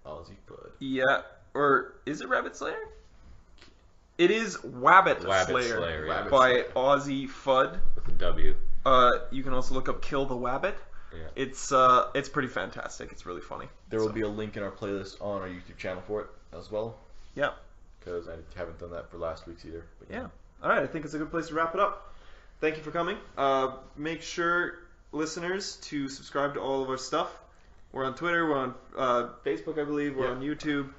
Ozzy Bud. Yeah, or is it Rabbit Slayer? It is Wabbit Slayer, yeah. Wabbit by Slayer. Ozzy Fudd. With a W. You can also look up Kill the Wabbit. Yeah. It's pretty fantastic. It's really funny. There will be a link in our playlist on our YouTube channel for it as well. Yeah. Because I haven't done that for last week's either. But Yeah. All right. I think it's a good place to wrap it up. Thank you for coming. Make sure, listeners, to subscribe to all of our stuff. We're on Twitter. We're on Facebook, I believe. We're on YouTube.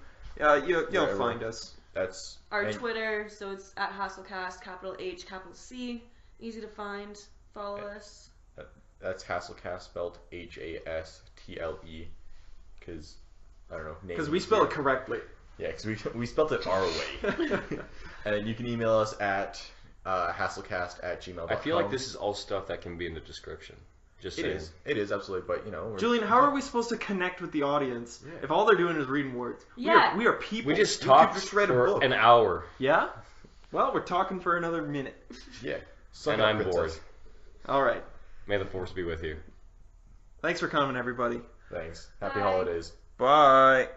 You'll find us. That's our Twitter. So it's at HastleCast, capital H, capital C. Easy to find. Follow us. That's HastleCast spelled HASTLE. Because, I don't know. Because we spell it correctly. Yeah, because we spelled it our way. And then you can email us at HastleCast@gmail.com. I feel like this is all stuff that can be in the description. Just saying. It is absolutely. But Julian, how are we supposed to connect with the audience if all they're doing is reading words? Yeah. We are people. We just talked just read a for book. an hour. Yeah. Well, we're talking for another minute. Yeah. And I'm bored. All right. May the force be with you. Thanks for coming, everybody. Thanks. Happy Bye. holidays. Bye.